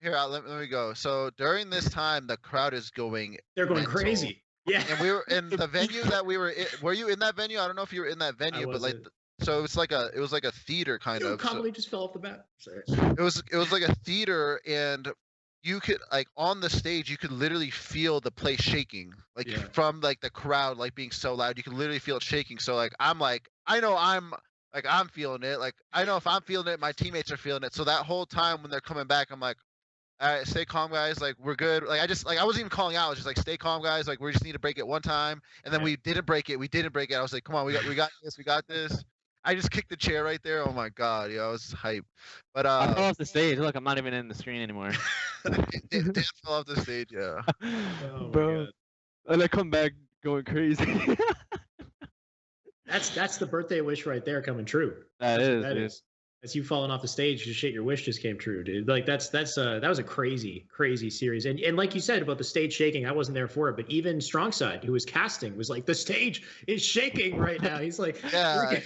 here, let me go. So during this time, the crowd is going. They're going mental. crazy. Yeah. And we were in the venue that we were in. Were you in that venue? I don't know if you were in that venue, but like, so it was like a theater kind of. Comedy just fell off the bat. Sorry. It was like a theater, and you could like on the stage, you could literally feel the place shaking, like from like the crowd like being so loud. You could literally feel it shaking. So like I know I'm feeling it. Like I know if I'm feeling it, my teammates are feeling it. So that whole time when they're coming back, I'm like, all right, stay calm, guys. Like we're good. Like I wasn't even calling out. I was just like, stay calm, guys. Like we just need to break it one time. And then we didn't break it. I was like, come on, we got this. I just kicked the chair right there. Oh my god, I was hyped. But I fell off the stage. Look, I'm not even in the screen anymore. Dan fell off the stage. Yeah. Oh, bro. And I come back going crazy. That's the birthday wish right there coming true. That is. As you falling off the stage, shit, your wish just came true, dude. Like that was a crazy series. And like you said about the stage shaking, I wasn't there for it, but even Strongside, who was casting, was like, the stage is shaking right now. He's like, yeah.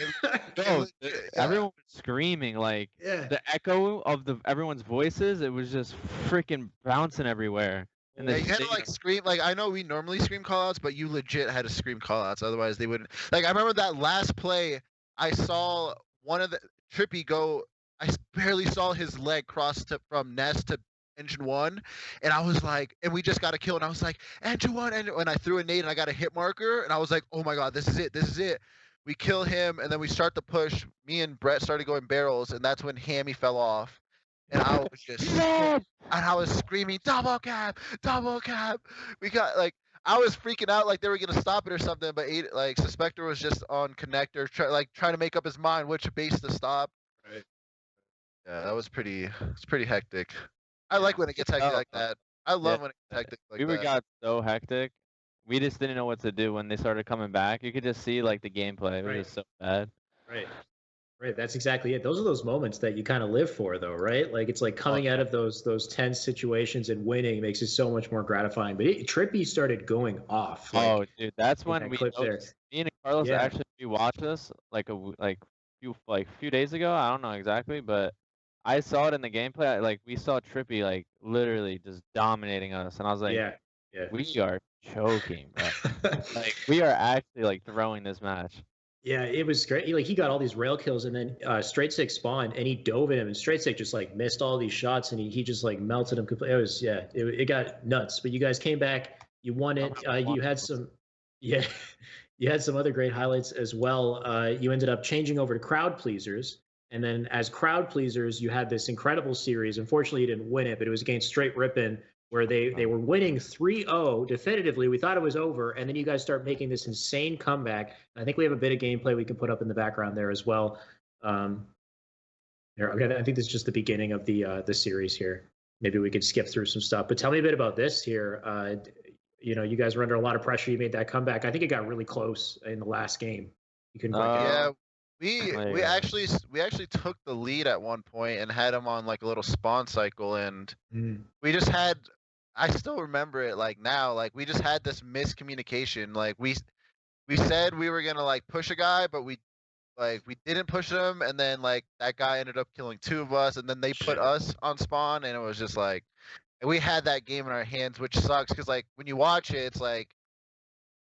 Everyone was screaming, like the echo of everyone's voices. It was just freaking bouncing everywhere. And you had to like scream. Like I know we normally scream callouts, but you legit had to scream callouts. Otherwise, they wouldn't. Like I remember that last play, I saw one of the Trippy go. I barely saw his leg cross from Nest to Engine 1, and I was like, and we just got a kill, and I was like, Engine 1, and I threw a nade, and I got a hit marker, and I was like, oh my god, this is it. We kill him, and then we start the push. Me and Brett started going barrels, and that's when Hammy fell off, and I was just, and I was screaming, double cap. We got like. I was freaking out like they were gonna stop it or something, but Suspector was just on connector, trying to make up his mind which base to stop. Right. Yeah, that was it's pretty hectic. I like when it gets hectic like that. I love when it gets hectic like that. We got so hectic. We just didn't know what to do when they started coming back. You could just see like the gameplay. It was just so bad. Right, that's exactly it. Those are those moments that you kind of live for, though, right? Like it's like coming out of those tense situations and winning makes it so much more gratifying. But Trippy started going off. Oh, dude, that's when me and Carlos actually watched this like a few days ago. I don't know exactly, but I saw it in the gameplay. Like we saw Trippy like literally just dominating us, and I was like, we are choking, bro. Like we are actually like throwing this match. Yeah, it was great. He got all these rail kills, and then Straight Stick spawned, and he dove at him, and Straight Stick just like missed all these shots, and he just like melted him completely. It was it got nuts. But you guys came back, you won it. You had some other great highlights as well. You ended up changing over to Crowd Pleasers, and then as Crowd Pleasers, you had this incredible series. Unfortunately, you didn't win it, but it was against Straight Rippin', where they were winning 3-0 definitively. We thought it was over, and then you guys start making this insane comeback. I think we have a bit of gameplay we can put up in the background there as well. I think this is just the beginning of the series here. Maybe we could skip through some stuff. But tell me a bit about this here. You guys were under a lot of pressure. You made that comeback. I think it got really close in the last game. You couldn't quite get it. We actually took the lead at one point and had him on like a little spawn cycle, and we just had. I still remember it like now. Like we just had this miscommunication. Like we said we were gonna like push a guy, but we didn't push him, and then like that guy ended up killing 2 of us, and then they put us on spawn, and it was just like, and we had that game in our hands, which sucks because like when you watch it, it's like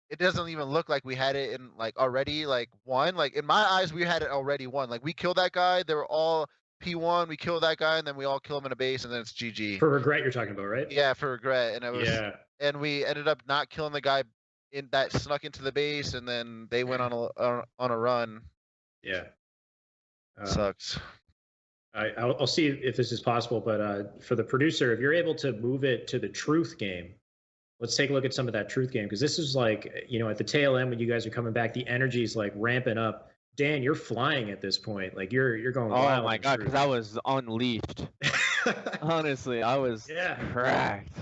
it doesn't even look like we had it in like already like won. Like in my eyes, we had it already won. Like we killed that guy. They were all P1. We killed that guy, and then we all kill him in a base, and then it's GG. For Regret, you're talking about, right? Yeah, for Regret, and it was. Yeah. And we ended up not killing the guy that snuck into the base, and then they went on a run. Yeah. Sucks. I'll see if this is possible, but for the producer, if you're able to move it to the Truth game, let's take a look at some of that Truth game, because this is like, at the tail end when you guys are coming back, the energy is like ramping up. Dan, you're flying at this point. Like you're going wild. Oh my god, because I was unleashed. Honestly, I was cracked.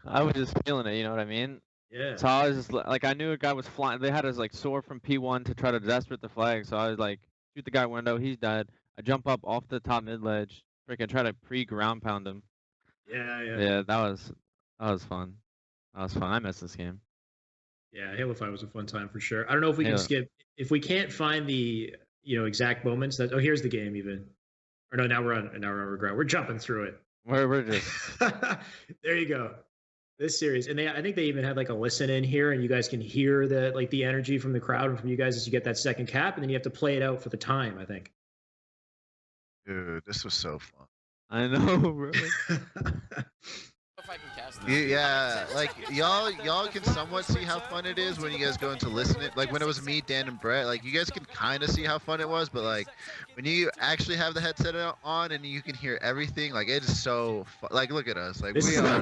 I was just feeling it, you know what I mean? Yeah. So I was just like, I knew a guy was flying. They had us like soar from P1 to try to desperate the flag. So I was like, shoot the guy window, he's dead. I jump up off the top mid ledge, freaking try to pre-ground pound him. Yeah. Yeah, that was fun. That was fun. I miss this game. Yeah, Halo 5 was a fun time for sure. I don't know if we can skip if we can't find the exact moments that here's the game even. Or no, now we're on ground. We're jumping through it. We're just there you go. This series, and I think they even had like a listen in here, and you guys can hear the energy from the crowd and from you guys as you get that second cap, and then you have to play it out for the time. I think. Dude, this was so fun. I know, bro. Yeah, like y'all can somewhat see how fun it is when you guys go into listening. Like when it was me, Dan, and Brett, like you guys can kind of see how fun it was, but like when you actually have the headset on and you can hear everything, like it is so fun. Like look at us, like we are.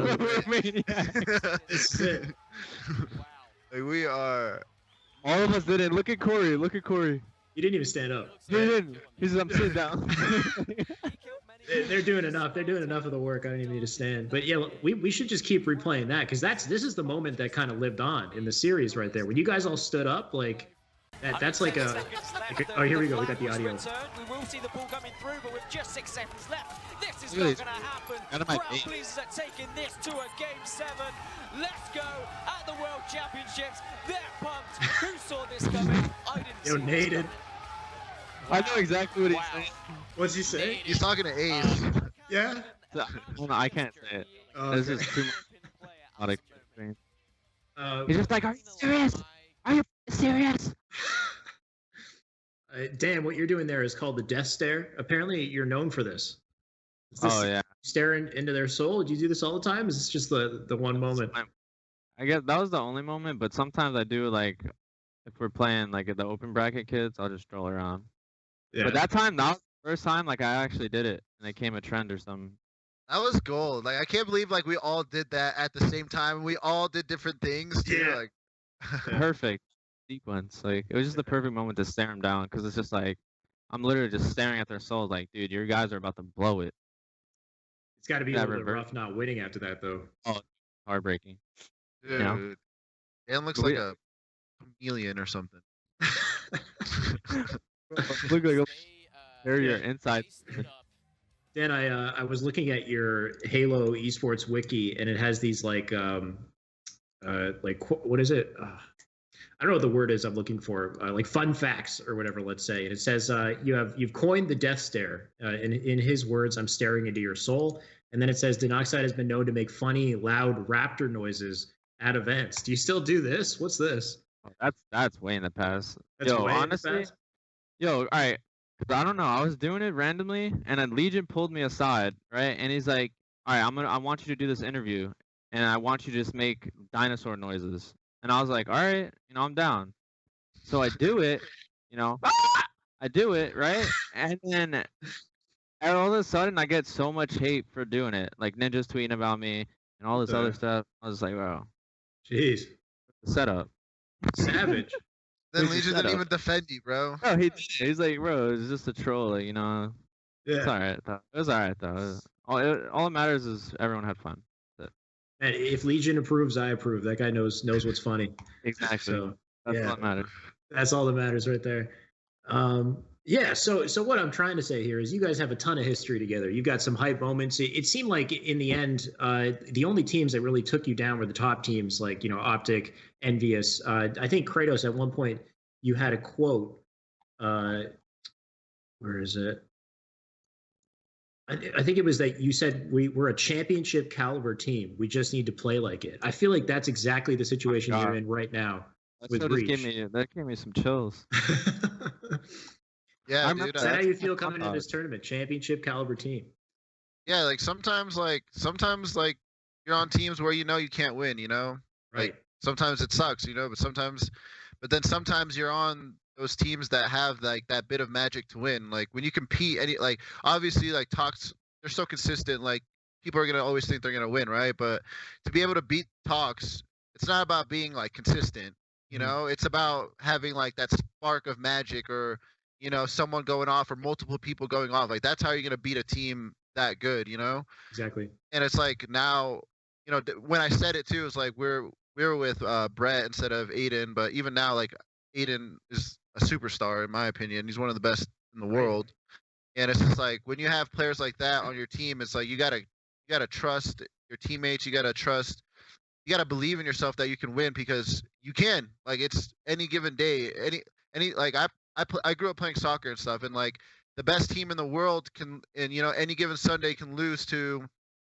This is it. Like we are. All of us didn't. Look at Corey. Look at Corey. You didn't even stand up. He didn't. He said, "I'm sitting down." They're doing enough. They're doing enough of the work. I don't even need to stand. But yeah, we should just keep replaying that because this is the moment that kind of lived on in the series right there. When you guys all stood up, like that's like a. Oh, here we go. We got the audio. We will see the ball coming through, but with just 6 seconds left, this is Really? not going to happen. Crowd pleasers are taking this to a game 7. Let's go at the World Championships. They're pumped. Who saw this coming? I didn't. Yo, Naden. I know exactly what he's saying. What's he saying? He's talking to Ace. Yeah. Well, no, I can't say it. Oh, This okay. is too much. He's just like, "Are you serious? Are you serious?" Dan, what you're doing there is called the death stare. Apparently, you're known for this. Is this Oh yeah. staring into their soul? Do you do this all the time? Is this just the one moment? I guess that was the only moment, but sometimes I do like if we're playing like at the open bracket kids, I'll just stroll around. Yeah. But that was the first time like I actually did it and it came a trend or something. That was gold. Like I can't believe like we all did that at the same time. We all did different things. Too. Yeah. Like Perfect sequence. Like it was just the perfect moment to stare them down because it's just like I'm literally just staring at their souls like, dude, your guys are about to blow it. It's got to be a Yeah, little bit revert. rough not winning after that, though. Heartbreaking. dude, know? Dan looks We- like a chameleon or something. Look like they're your inside. Dan, I was looking at your Halo esports wiki, and it has these like what is it? I don't know what the word is I'm looking for. Like fun facts or whatever, let's say. And it says you've coined the death stare. In his words, I'm staring into your soul. And then it says Danoxide has been known to make funny, loud raptor noises at events. Do you still do this? What's this? That's way in the past. That's Yo, way in the honestly, past? yo, all right. 'Cause I don't know. I was doing it randomly, and then Legion pulled me aside, right? And he's like, "All right, I want you to do this interview, and I want you to just make dinosaur noises." And I was like, "All right, I'm down." So I do it, I do it, right? And then all of a sudden, I get so much hate for doing it. Like Ninja's tweeting about me and all this other stuff. I was like, "Wow, Jeez. setup." Savage. Then Where's the Legion didn't setup? even defend you, bro. No, he did. He's like, "Bro, it's just a troll, like, It's Yeah. all right, though. It was all right, though. All that matters is everyone had fun. And if Legion approves, I approve. That guy knows what's funny. Exactly. So That's yeah. all that matters. that's all that matters right there. Yeah. So what I'm trying to say here is you guys have a ton of history together. You've got some hype moments. It seemed like in the end, the only teams that really took you down were the top teams, like Optic, Envious. I think Cratos at one point you had a quote. Where is it? I think it was that you said we're a championship caliber team. We just need to play like it. I feel like that's exactly the situation God. you're in right now. That with still just Reach. gave me some chills. Yeah, I dude. Is that how you feel that's coming into this tournament? Championship caliber team. Yeah, like sometimes you're on teams where you can't win. Right. Sometimes it sucks, but then sometimes you're on those teams that have like that bit of magic to win. Like when you compete, obviously like Talks, they're so consistent. Like people are gonna always think they're gonna win, right? But to be able to beat Talks, it's not about being like consistent. It's about having like that spark of magic, or someone going off, or multiple people going off. Like that's how you're gonna beat a team that good. Exactly. And it's like now, you know, when I said it too, it was like we were with Brett instead of Aiden, but even now, like Aiden is a superstar in my opinion. He's one of the best in the world, and it's just like when you have players like that on your team, it's like you gotta trust your teammates. You gotta believe in yourself that you can win because you can. Like it's any given day, any like I grew up playing soccer and stuff, and like the best team in the world can, and you know, any given Sunday can lose to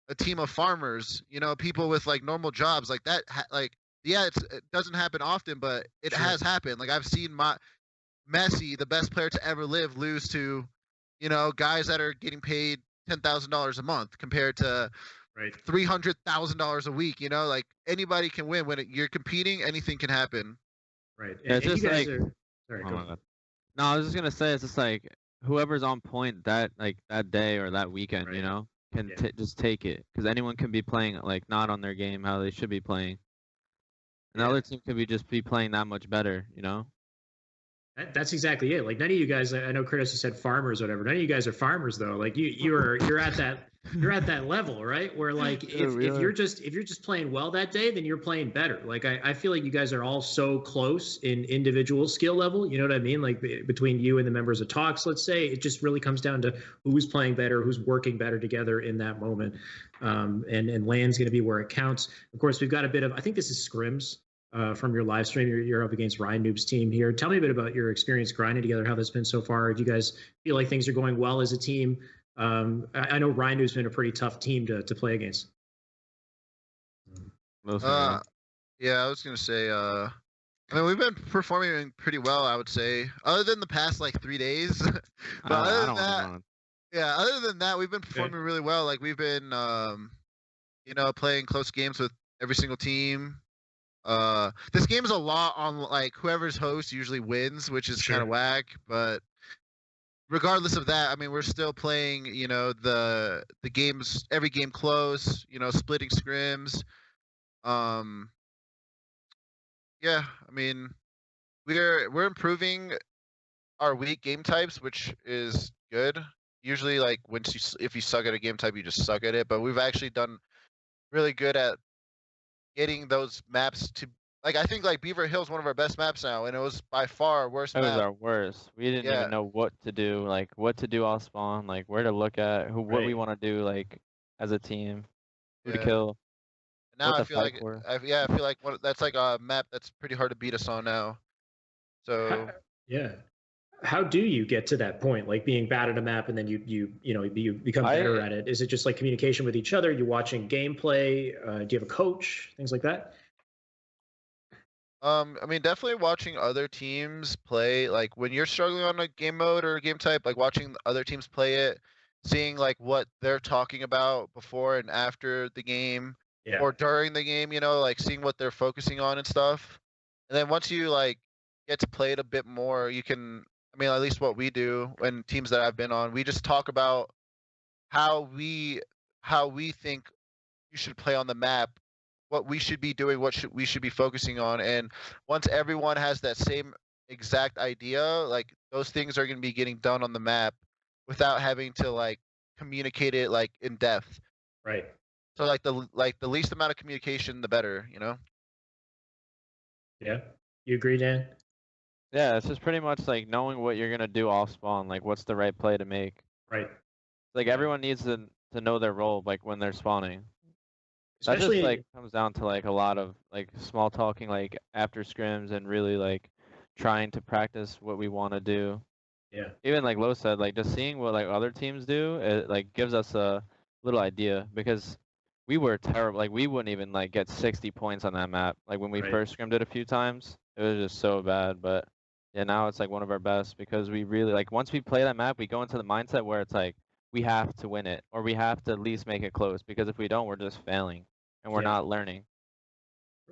a team of farmers, you know, people with like normal jobs like that. Like, yeah, it doesn't happen often, but it has happened. Like I've seen Messi, the best player to ever live, lose to, you know, guys that are getting paid $10,000 a month compared to $300,000 a week. You know, like anybody can win when you're competing. Anything can happen. Right. Yeah, it's and just you guys like, are. Sorry, oh go my on. God. No, I was just gonna say it's just like whoever's on point that day or that weekend, you know, can just take it because anyone can be playing like not on their game how they should be playing, and the other team could be playing that much better, you know. That's exactly it. Like none of you guys, I know Cratos said farmers or whatever. None of you guys are farmers though. Like you're at that level, right? Where like if you're just playing well that day, then you're playing better. Like I feel like you guys are all so close in individual skill level. You know what I mean? Like between you and the members of Talks, let's say, it just really comes down to who's playing better, who's working better together in that moment. And land's going to be where it counts. Of course, we've got a bit of, I think this is Scrims. From your live stream, you're up against Ryan Noob's team here. Tell me a bit about your experience grinding together, how that's been so far. Do you guys feel like things are going well as a team? I know Ryan Noob's been a pretty tough team to play against. Yeah, I was gonna say, I mean, we've been performing pretty well, I would say, other than the past like 3 days. But other than that, we've been performing really well. Like we've been, you know, playing close games with every single team. This game is a lot on like whoever's host usually wins, which is kind of whack. But regardless of that, I mean, we're still playing, you know, the games, every game close, you know, splitting scrims. Yeah, I mean, we're improving our weak game types, which is good. Usually, like if you suck at a game type, you just suck at it. But we've actually done really good at getting those maps to, like, I think like Beaver Hill's one of our best maps now, and it was by far our worst map. It was our worst. We didn't even know what to do, like what to do off spawn, like where to look at, what we want to do, like as a team, who to kill. Now I feel like, I feel like that's like a map that's pretty hard to beat us on now. So how do you get to that point, like being bad at a map and then you become better at it? Is it just like communication with each other? You watching gameplay? Do you have a coach? Things like that? I mean, definitely watching other teams play. Like when you're struggling on a game mode or a game type, like watching other teams play it, seeing like what they're talking about before and after the game, or during the game, you know, like seeing what they're focusing on and stuff. And then once you like get to play it a bit more, you can, I mean, at least what we do and teams that I've been on, we just talk about how we think you should play on the map, what we should be doing, we should be focusing on. And once everyone has that same exact idea, like those things are going to be getting done on the map without having to like communicate it like in depth. Right. So like the least amount of communication, the better, you know? Yeah. You agree, Dan? Yeah, it's just pretty much like knowing what you're gonna do off spawn, like what's the right play to make. Right. Like everyone needs to know their role, like when they're spawning. Especially, that just like comes down to like a lot of like small talking, like after scrims, and really like trying to practice what we want to do. Yeah. Even like Lo said, like just seeing what like other teams do, it like gives us a little idea, because we were terrible. Like we wouldn't even like get 60 points on that map. Like when we first scrimmed it a few times, it was just so bad. But yeah, now it's like one of our best, because we really like, once we play that map, we go into the mindset where it's like we have to win it, or we have to at least make it close, because if we don't, we're just failing and we're not learning.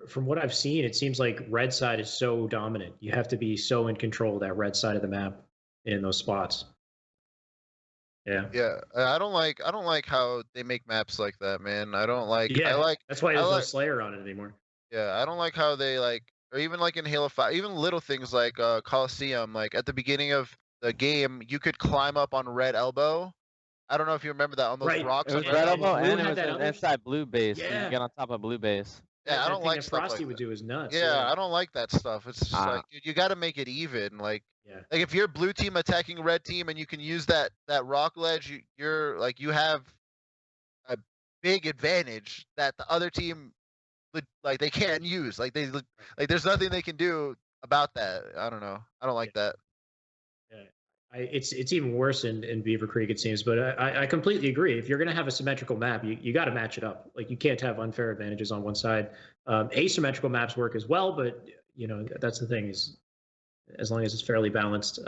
From what I've seen, it seems like red side is so dominant. You have to be so in control of that red side of the map in those spots. Yeah. Yeah, I don't like how they make maps like that, man. I don't like. Yeah, that's why there's no Slayer on it anymore. Yeah, I don't like how they like, or even like in Halo 5, even little things like Coliseum. Like at the beginning of the game, you could climb up on red elbow, I don't know if you remember that on those Right. rocks. It was on red Red elbow, Elbow. Blue and it had was that an other- inside blue base. So you Yeah. can get on top of blue base. Yeah, I That don't thing like that stuff Frosty like would that. do is nuts. Yeah, I don't like that stuff. It's just Ah. like, dude, you got to make it even. Like Yeah. if you're blue team attacking red team and you can use that rock ledge, you're like you have a big advantage that the other team like they can't use. Like there's nothing they can do about that. I don't know. I don't like that. It's even worse in Beaver Creek, it seems. But I completely agree. If you're going to have a symmetrical map, you got to match it up. Like you can't have unfair advantages on one side. Asymmetrical maps work as well, but that's the thing is, as long as it's fairly balanced.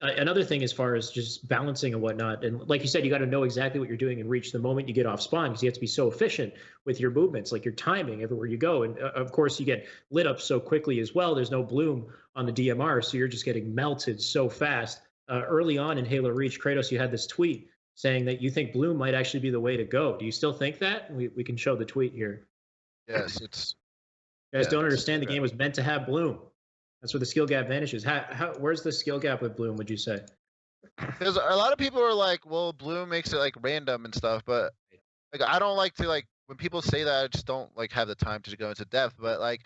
Another thing as far as just balancing and whatnot, and like you said, you got to know exactly what you're doing and reach the moment you get off spawn, because you have to be so efficient with your movements, like your timing everywhere you go. And of course, you get lit up so quickly as well. There's no bloom on the DMR, so you're just getting melted so fast. Early on in Halo Reach, Cratos, you had this tweet saying that you think bloom might actually be the way to go. Do you still think that? We can show the tweet here. Yes, it's. You guys Yeah, don't it's- understand the game was meant to have bloom. That's where the skill gap vanishes. Where's the skill gap with bloom, would you say? Because a lot of people are like, well, blue makes it like random and stuff, but like I don't like to like when people say that. I just don't like have the time to go into depth. But like,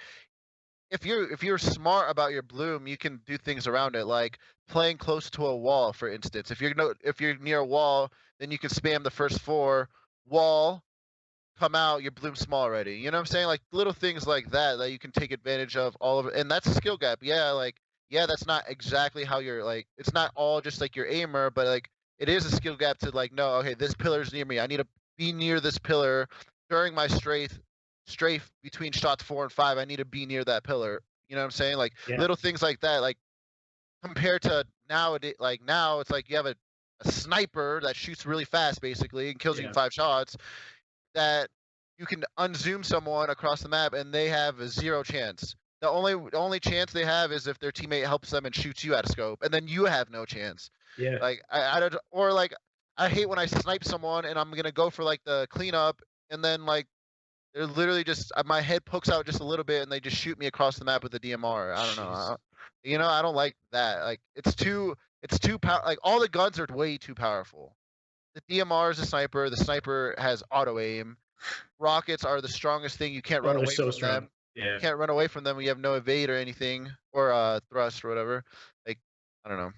if you're smart about your bloom, you can do things around it, like playing close to a wall, for instance. If you're near a wall, then you can spam the first 4 wall, come out, your bloom small already. You know what I'm saying? Like little things like that you can take advantage of all of it, and that's a skill gap. Yeah, like. Yeah, that's not exactly how you're like. It's not all just like your aimer, but like it is a skill gap to like know. Okay, this pillar's near me. I need to be near this pillar during my strafe between shots 4 and 5. I need to be near that pillar. You know what I'm saying? Like little things like that. Like compared to nowadays, like now it's like you have a sniper that shoots really fast basically and kills you in 5 shots. That you can unzoom someone across the map and they have a 0 chance. The only chance they have is if their teammate helps them and shoots you out of scope, and then you have no chance. Yeah. Like I don't, or like I hate when I snipe someone and I'm gonna go for like the cleanup, and then like they're literally just my head pokes out just a little bit and they just shoot me across the map with the DMR. I don't know. I don't like that. Like it's too powerful. Like all the guns are way too powerful. The DMR is a sniper. The sniper has auto aim. Rockets are the strongest thing. You can't run away from them. Yeah. You can't run away from them when you have no evade or anything, or thrust or whatever. Like, I don't know.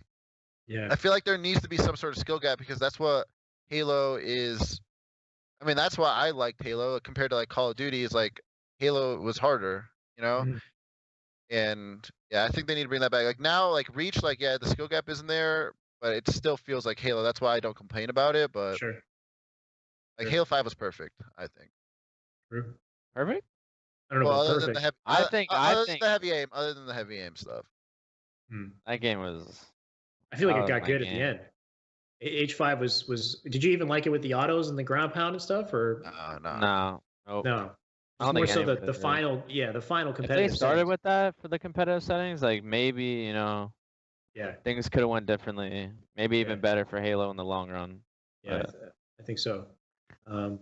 Yeah. I feel like there needs to be some sort of skill gap because that's what Halo is. I mean, that's why I liked Halo compared to like Call of Duty. Is like Halo was harder, Mhm. And yeah, I think they need to bring that back. Like now, like Reach, like the skill gap isn't there, but it still feels like Halo. That's why I don't complain about it. But Sure. like Sure. Halo 5 was perfect, I think. True. Perfect. I don't know Well, about other than perfect. the heavy, other than the heavy aim stuff. That game was. I feel like that it was got my good at game. the end. H5 was. Did you even like it with the autos and the ground pound and stuff, or No. No. Nope. no? I don't More think so anyone the did. final, the final If competitive. they started settings. with that for the competitive settings, like maybe Yeah. things could have went differently. Maybe even Yeah. better for Halo in the long run. Yeah, I think so. Dan,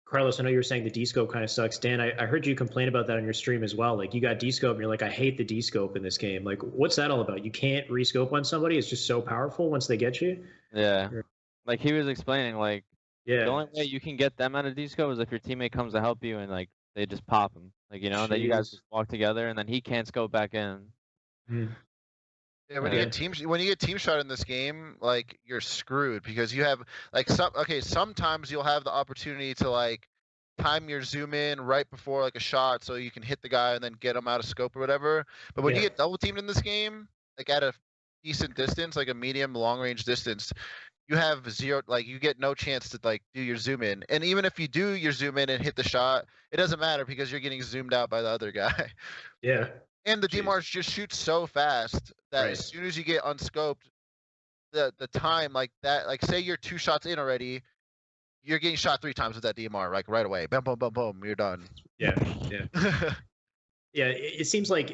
Carlos, I know you were saying the D-scope kind of sucks. Dan, I heard you complain about that on your stream as well. Like you got D-scope and you're like, I hate the D-scope in this game. Like, what's that all about? You can't re-scope on somebody. It's just so powerful once they get you. Yeah. Sure. Like he was explaining, like Yeah. the only way you can get them out of D-scope is if your teammate comes to help you and like they just pop him. Like that you guys Jeez. just walk together and then he can't scope back in. Yeah, when you get team shot in this game, like you're screwed because you have like sometimes you'll have the opportunity to like time your zoom in right before like a shot so you can hit the guy and then get him out of scope or whatever. But when you get double teamed in this game, like at a decent distance, like a medium long range distance, you have zero, like you get no chance to like do your zoom in. And even if you do your zoom in and hit the shot, it doesn't matter because you're getting zoomed out by the other guy. Yeah. And the Jeez. DMARs just shoot so fast that Right. as soon as you get unscoped, the time like that, like say you're 2 shots in already, you're getting shot 3 times with that DMR, like right away. Boom, boom, boom, boom, you're done. Yeah. Yeah. Yeah. It seems like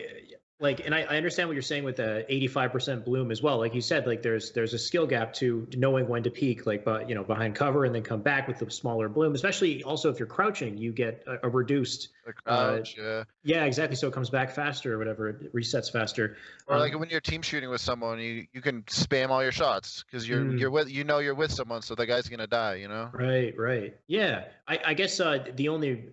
like, and I understand what you're saying with the 85% bloom as well. Like you said, like there's a skill gap to knowing when to peek, like, but behind cover and then come back with the smaller bloom. Especially also if you're crouching, you get a reduced. The crouch, yeah. Yeah, exactly. So it comes back faster or whatever. It resets faster. Or like when you're team shooting with someone, you can spam all your shots because you're with someone, so the guy's gonna die. You know. Right. Yeah, I guess the only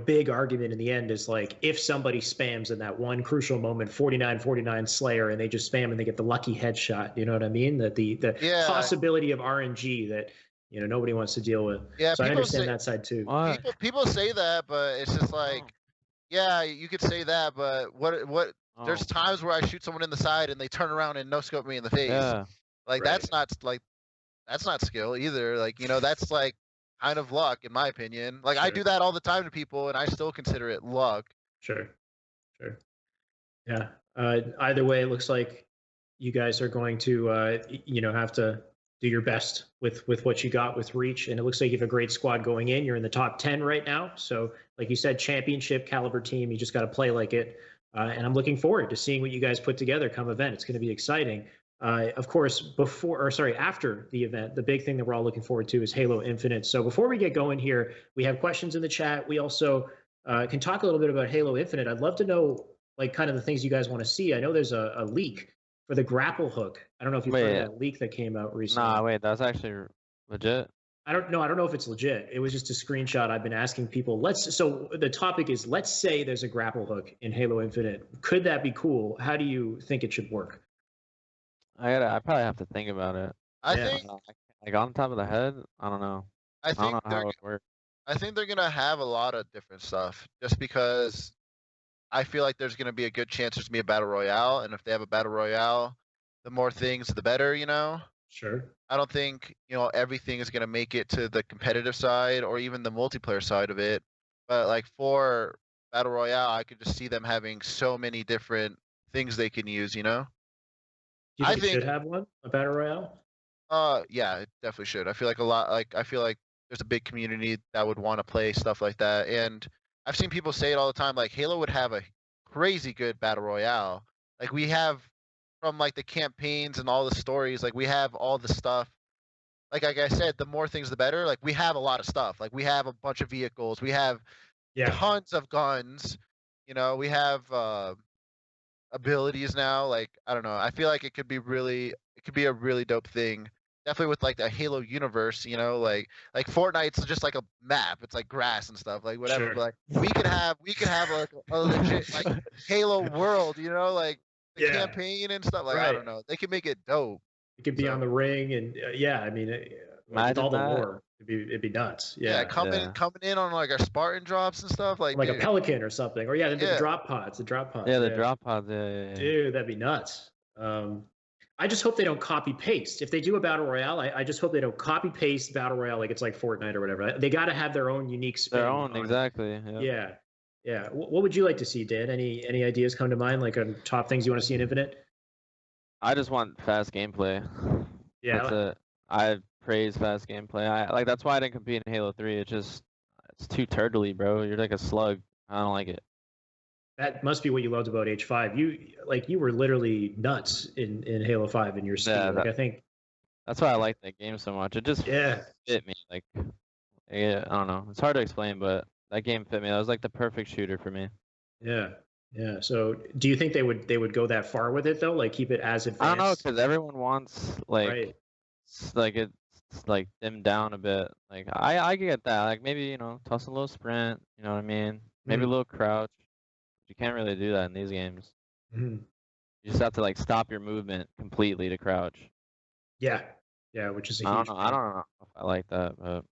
big argument in the end is like if somebody spams in that one crucial moment 49 Slayer and they just spam and they get the lucky headshot, you know what I mean, that the possibility of RNG that nobody wants to deal with. Yeah, so I understand that side too. People say that, but it's just like yeah, you could say that, but what there's times where I shoot someone in the side and they turn around and no scope me in the face. Like that's not skill either. Like that's like kind of luck, in my opinion. Like I do that all the time to people, and I still consider it luck. Sure. Yeah. Either way, it looks like you guys are going to, have to do your best with what you got with Reach, and it looks like you have a great squad going in. You're in the top 10 right now, so like you said, championship caliber team. You just got to play like it, and I'm looking forward to seeing what you guys put together come event. It's going to be exciting. Of course, after the event, the big thing that we're all looking forward to is Halo Infinite. So before we get going here, we have questions in the chat. We also can talk a little bit about Halo Infinite. I'd love to know, like, kind of the things you guys want to see. I know there's a leak for the grapple hook. I don't know if you've heard of that leak that came out recently. Nah, wait, that's actually legit? I don't know if it's legit. It was just a screenshot. I've been asking people. So the topic is, let's say there's a grapple hook in Halo Infinite. Could that be cool? How do you think it should work? I probably have to think about it. I think like on top of the head, I don't know. I don't know how it works. I think they're gonna have a lot of different stuff just because I feel like there's gonna be a good chance there's gonna be a battle royale, and if they have a battle royale, the more things the better, Sure. I don't think, everything is gonna make it to the competitive side or even the multiplayer side of it. But like for battle royale, I could just see them having so many different things they can use, Do you think it should have a battle royale? Yeah, it definitely should. I feel like there's a big community that would want to play stuff like that, and I've seen people say it all the time. Like Halo would have a crazy good battle royale. Like we have from like the campaigns and all the stories. Like we have all the stuff. Like I said, the more things, the better. Like we have a lot of stuff. Like we have a bunch of vehicles. We have tons of guns. We have abilities now. Like I don't know. I feel like it could be a really dope thing. Definitely with like the Halo universe, like Fortnite's just like a map. It's like grass and stuff, like whatever. Sure. But like we could have like a legit like Halo world, like the campaign and stuff. Like I don't know. They could make it dope. It could be on the ring, and I mean, with all the lore, it'd be nuts. Yeah, coming in on like our Spartan drops and stuff, like a Pelican or something, or the drop pods, Yeah, the drop pods. Yeah. Dude, that'd be nuts. I just hope they don't copy paste. If they do a battle royale, I just hope they don't copy paste battle royale like it's like Fortnite or whatever. They got to have their own unique spin. Their own, exactly. Yeah. What would you like to see, Dan? Any ideas come to mind, like on top things you want to see in Infinite? I just want fast gameplay. Yeah. That's it. I praise fast gameplay. That's why I didn't compete in Halo 3. It's too turtly, bro. You're like a slug. I don't like it. That must be what you loved about H5. You were literally nuts in Halo 5 in your speed. I think that's why I like that game so much. It just fit me. Like, I don't know. It's hard to explain, but that game fit me. That was like the perfect shooter for me. Yeah. So, do you think they would go that far with it though? Like, keep it as advanced? I don't know, because everyone wants it's like dimmed down a bit. Like, I get that. Like maybe toss a little sprint. You know what I mean? Maybe a little crouch. You can't really do that in these games. Mm-hmm. You just have to like stop your movement completely to crouch. Yeah, which is I don't know if I like that, but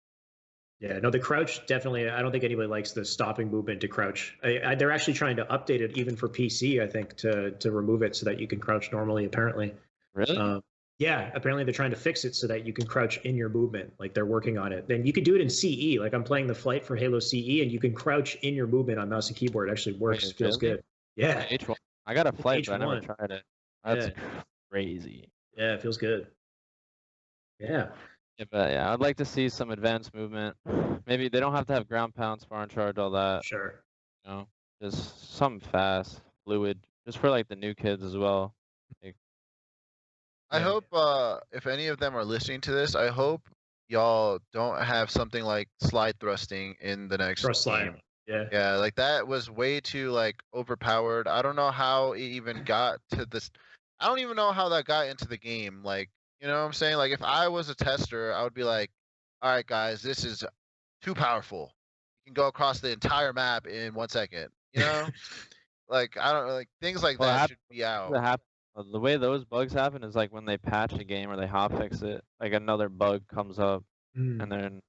yeah, no, the crouch definitely. I don't think anybody likes the stopping movement to crouch. They're actually trying to update it even for PC. I think to remove it so that you can crouch normally. Apparently. Really? Yeah, apparently they're trying to fix it so that you can crouch in your movement. Like they're working on it. Then you could do it in CE. Like I'm playing the flight for Halo CE, and you can crouch in your movement on mouse and keyboard. It actually works. Feels good. Yeah. H1. I got a flight, but I never H1. tried it. That's crazy. Yeah, it feels good. Yeah. But I'd like to see some advanced movement. Maybe they don't have to have ground pound, spar and charge, all that. Sure. Just something fast, fluid just for like the new kids as well. I Yeah. hope if any of them are listening to this, I hope y'all don't have something like slide thrusting in the next Thrust slide. game. Yeah. Yeah, like that was way too like overpowered. I don't know how it even got to this. I don't even know how that got into the game. Like, you know what I'm saying? Like if I was a tester, I would be like, all right, guys, this is too powerful. You can go across the entire map in 1 second. You know? Like I don't like things like Well, that should be out. The way those bugs happen is like when they patch a game or they hotfix it, like another bug comes up, and then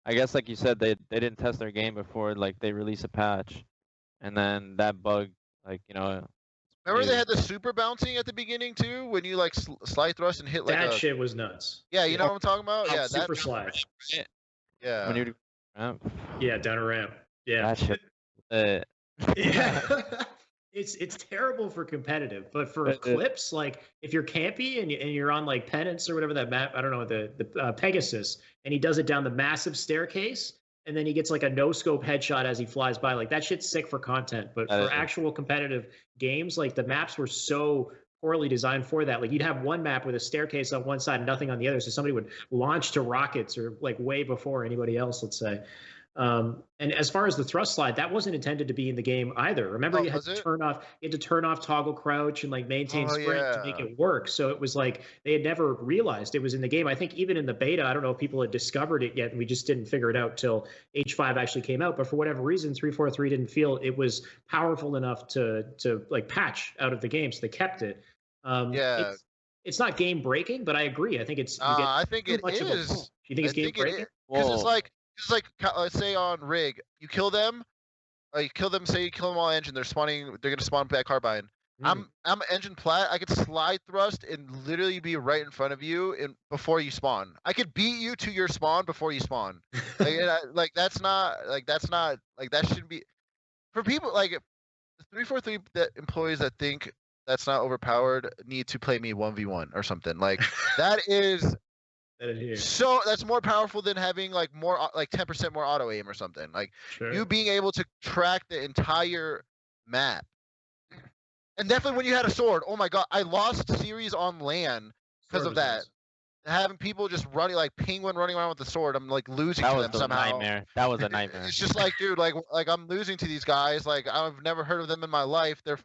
I guess like you said, they didn't test their game before like they release a patch, and then that bug, like Remember they new. had the super bouncing at the beginning too, when you like slide thrust and hit like That a shit was nuts. yeah, you know what I'm talking about? Yeah, Super that slide. yeah. when you Yeah, down a ramp. Yeah. that shit. Yeah. It's terrible for competitive, but for clips, like if you're campy and you're on like Penance or whatever that map, I don't know, the Pegasus, and he does it down the massive staircase, and then he gets like a no scope headshot as he flies by. Like that shit's sick for content, but for actual competitive games, like the maps were so poorly designed for that. Like you'd have one map with a staircase on one side and nothing on the other, so somebody would launch to rockets or like way before anybody else, let's say. And as far as the thrust slide, that wasn't intended to be in the game either. Remember, you had to turn off toggle crouch and like maintain sprint to make it work. So it was like they had never realized it was in the game. I think even in the beta, I don't know if people had discovered it yet, and we just didn't figure it out till H5 actually came out. But for whatever reason, 343 didn't feel it was powerful enough to like patch out of the game, so they kept it. It's not game breaking, but I agree. I think it's. I think it is. Do you think it's game breaking? Because it's like let's say on rig, you kill them, say you kill them all engine, they're gonna spawn back carbine. I'm engine plat, I could slide thrust and literally be right in front of you before you spawn. I could beat you to your spawn before you spawn. That shouldn't be for people like the 343 employees that think that's not overpowered need to play me 1v1 or something. Like that is so that's more powerful than having like more like 10% more auto aim or something. Like you being able to track the entire map. And definitely when you had a sword, oh my god, I lost series on LAN because of that. Having people just running like Penguin running around with the sword, I'm like losing to them somehow. Nightmare. That was a nightmare. It's just like, dude, like I'm losing to these guys. Like I've never heard of them in my life. They're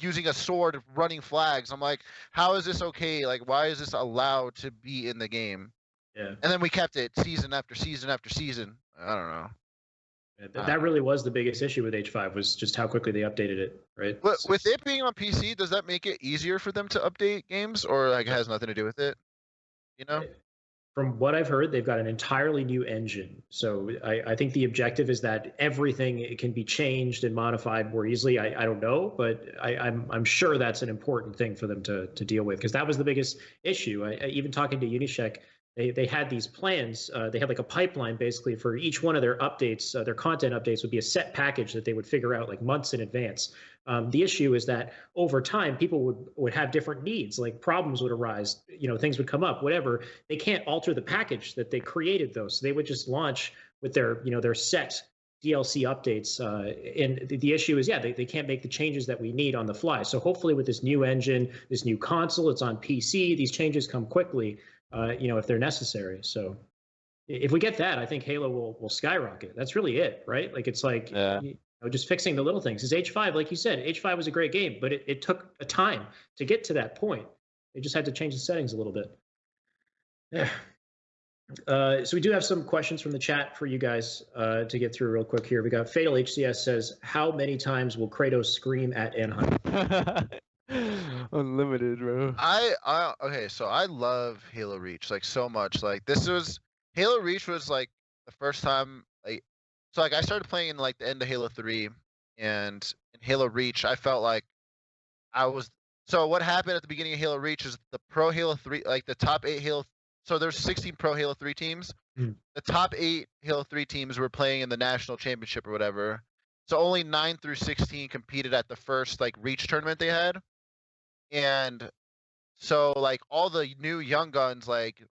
using a sword, running flags. I'm like, how is this okay? Like, why is this allowed to be in the game? Yeah. And then we kept it season after season after season. I don't know. That really was the biggest issue with H5 was just how quickly they updated it, right? But with it being on PC, does that make it easier for them to update games, or like it has nothing to do with it? You know? From what I've heard, they've got an entirely new engine. So I think the objective is that everything can be changed and modified more easily. I don't know, but I'm sure that's an important thing for them to deal with, because that was the biggest issue. Even talking to Unishek, they had these plans. They had like a pipeline basically for each one of their updates. Their content updates would be a set package that they would figure out like months in advance. The issue is that over time, people would have different needs, like problems would arise, things would come up, whatever. They can't alter the package that they created though. So they would just launch with their set DLC updates. And the issue is, they can't make the changes that we need on the fly. So hopefully with this new engine, this new console, it's on PC, these changes come quickly, if they're necessary. So if we get that, I think Halo will skyrocket. That's really it, right? Like it's like, just fixing the little things. Because H5, like you said, H5 was a great game, but it took a time to get to that point. They just had to change the settings a little bit. Yeah. So we do have some questions from the chat for you guys to get through real quick here. We got Fatal HCS says, how many times will Cratos scream at Anaheim? Unlimited, bro. Okay, so I love Halo Reach like so much. Like Halo Reach was like the first time I started playing in like the end of Halo 3, and in Halo Reach I felt like so what happened at the beginning of Halo Reach is the pro Halo 3, like the top 8 Halo, so there's 16 pro Halo 3 teams. The top 8 Halo 3 teams were playing in the national championship or whatever. So only 9 through 16 competed at the first like Reach tournament they had. And so like all the new young guns, like,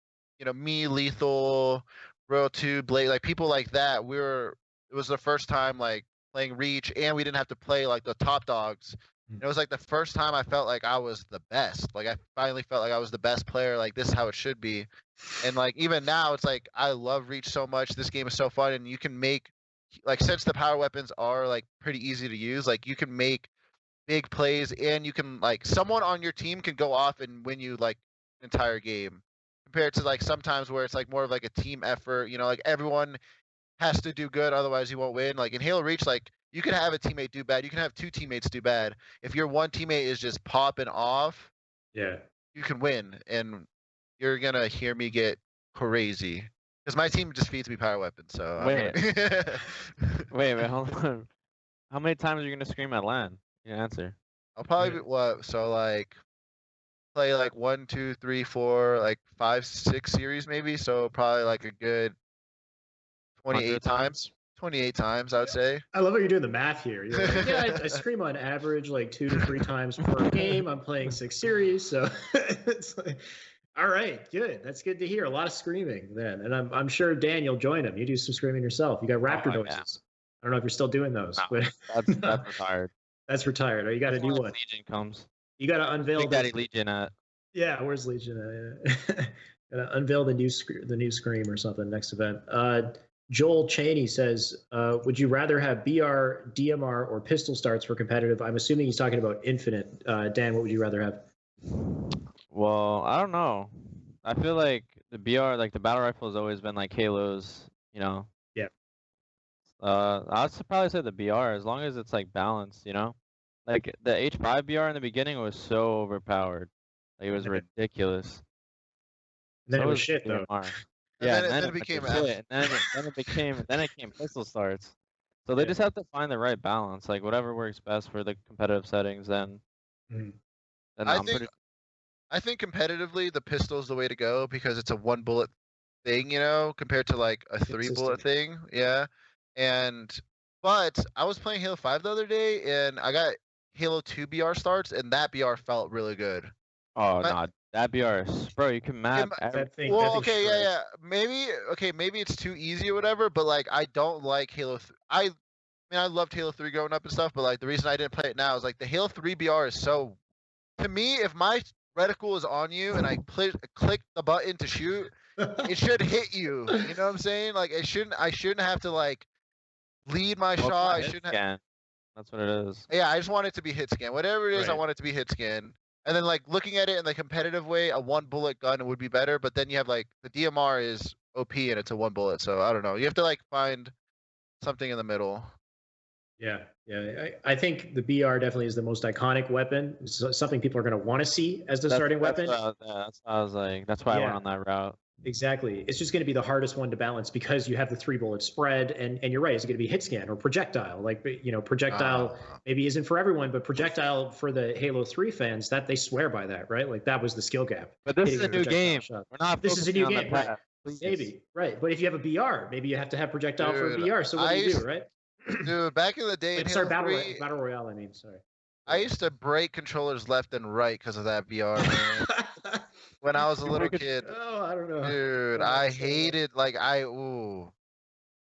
me, Lethal, Royal 2, Blade, like people like that, it was the first time like playing Reach, and we didn't have to play like the top dogs And it was like the first time I felt like I was the best. Like I finally felt like I was the best player. Like this is how it should be. And like even now, it's like I love Reach so much. This game is so fun, and you can make like since the power weapons are like pretty easy to use, like you can make big plays, and you can like someone on your team can go off and win you like an entire game. Compared to like sometimes where it's like more of like a team effort. You know, like everyone has to do good, otherwise you won't win. Like in Halo Reach, like you can have a teammate do bad. You can have two teammates do bad. If your one teammate is just popping off, Yeah. you can win, and you're gonna hear me get crazy because my team just feeds me power weapons. So Wait. Wait, hold on. How many times are you gonna scream at LAN? Your answer. I'll probably be what? So like play like 1, 2, 3, 4, like 5, 6 series maybe. So probably like a good 28 times. 28 times, I would say. I love how you're doing the math here. You're like, yeah, I stream on average like 2 to 3 times per game. I'm playing 6 series, so it's like, all right, good. That's good to hear. A lot of screaming then, and I'm sure Dan, you'll join him. You do some screaming yourself. You got raptor noises. Yeah. I don't know if you're still doing those, No, but that's retired. that's retired. Or you got to do what? Legion comes. You got to unveil. Big Daddy Legion at. Yeah, where's Legion? Gotta unveil the new Scream or something next event. Joel Cheney says, would you rather have BR, DMR, or pistol starts for competitive? I'm assuming he's talking about Infinite. Dan, what would you rather have? Well, I don't know. I feel like the BR, like the battle rifle, has always been like Halo's. You know. Yeah. I'd probably say the BR as long as it's like balanced. You know, like the H5 BR in the beginning was so overpowered. Like it was ridiculous. And then So it was was shit though. DMR. And Yeah, then and it became shit, and then it became pistol starts. So they Yeah. just have to find the right balance, like whatever works best for the competitive settings. Then, Mhm. then I I'm think pretty. I think competitively the pistol's the way to go because it's a 1 bullet thing, you know, compared to like a 3 bullet thing. Yeah. But I was playing Halo 5 the other day and I got Halo 2 BR starts and that BR felt really good. Oh my- no, that BR, bro, you can map. That thing. Well, that thing okay, shreds. yeah. Maybe it's too easy or whatever, but like I don't like Halo 3. I mean, I loved Halo 3 growing up and stuff, but like the reason I didn't play it now is like the Halo 3 BR is so, to me, if my reticle is on you and I click the button to shoot, it should hit you. You know what I'm saying? Like I shouldn't have to like lead my Well, shot. I hit shouldn't have, scan. That's what it is. yeah, I just want it to be hit scan. Whatever it is, I Right. want it to be hit scan. And then like looking at it in the competitive way, a 1 bullet gun would be better, but then you have like the DMR is OP and it's a 1 bullet, so I don't know. You have to like find something in the middle. Yeah, I think the BR definitely is the most iconic weapon. It's something people are going to want to see as the starting weapon. That's why I was like, that's why I Yeah. went on that route. Exactly. It's just going to be the hardest one to balance because you have the 3 bullet spread, and you're right. It's going to be hit scan or projectile. Like, you know, projectile maybe isn't for everyone, but projectile for the Halo 3 fans, that they swear by that, right? Like that was the skill gap. But this Hitting is a the new projectile game. shot. We're not. This is a new focusing on game, the right? path, please. Maybe, right? But if you have a BR, maybe you have to have projectile for a Dude, BR. So what do you do, right? Dude, back in the day in Like, Halo sorry, 3, battle royale. I mean, sorry. I used to break controllers left and right because of that VR, man. When I was a little kid. Oh, I don't know. Dude, Oh, I that's so bad. hated like ooh.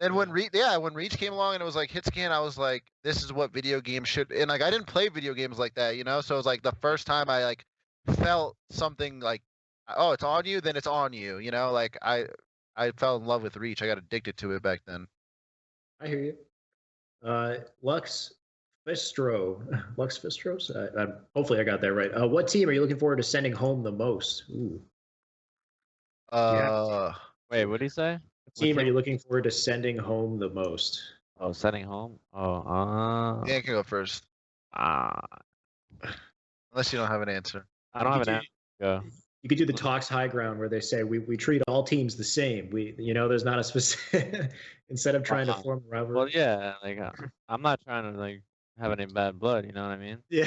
And when Reach came along and it was like hit scan, I was like, this is what video games should, and like I didn't play video games like that, you know? So it was like the first time I like felt something like, oh, it's on you, then it's on you, you know? Like I fell in love with Reach. I got addicted to it back then. I hear you. Lux Fistros. Hopefully I got that right. What team are you looking forward to sending home the most? Ooh. Wait, what did he say? What team are you looking forward to sending home the most? Oh, sending home. Oh, Dan can go first, unless you don't have an answer. I don't have an You answer. Go. You could do the talks high ground where they say we treat all teams the same. There's not a specific instead of trying to form a rivalry. Well, yeah, like I'm not trying to like have any bad blood. You know what I mean? Yeah.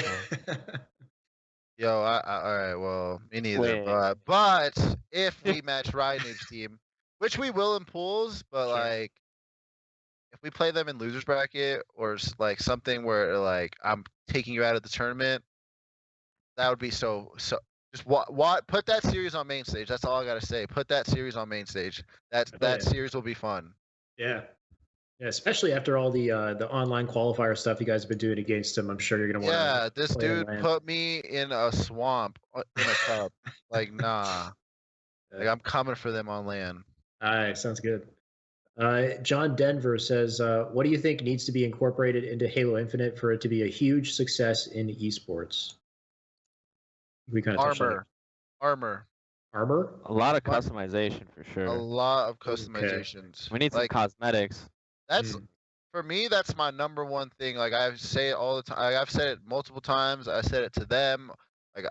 Yo, all right, well, me neither. Wait. But if we match Ryan Noob's team, which we will in pools, but Sure. like if we play them in losers bracket or like something where like I'm taking you out of the tournament, that would be so. Just what put that series on main stage. That's all I gotta say. Put that series on main stage. That Yeah. series will be fun. Yeah. Yeah, especially after all the online qualifier stuff you guys have been doing against him. I'm sure you're gonna want to. Yeah, this dude put me in a swamp in a cup. Like, nah. Like, I'm coming for them on land. All right, sounds good. John Denver says, "What do you think needs to be incorporated into Halo Infinite for it to be a huge success in esports?" We kind of touched on it. Armor. A lot of customization for sure. A lot of customizations. We need some cosmetics. That's for me. That's my number one thing. Like I say it all the time. I've said it multiple times. I said it to them. Like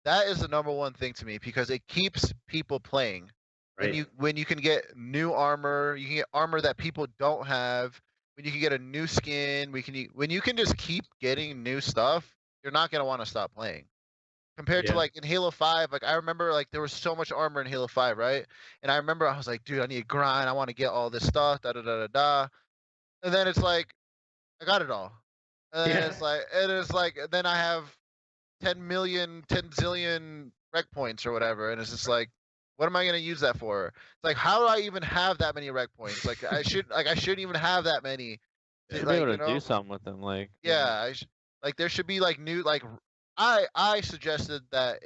that is the number one thing to me because it keeps people playing. Right. When you can get new armor, you can get armor that people don't have. When you can get a new skin, when you can just keep getting new stuff, you're not gonna want to stop playing. Compared to like in Halo 5, like I remember like there was so much armor in Halo 5, right? And I remember I was like, dude, I need to grind. I want to get all this stuff, da da da da da. And then it's like, I got it all. And then it's like, then I have 10 zillion rec points or whatever, and it's just like, what am I gonna use that for? It's like, how do I even have that many rec points? Like I shouldn't even have that many. You should be able to do something with them, like. Yeah, like there should be like new like. I suggested that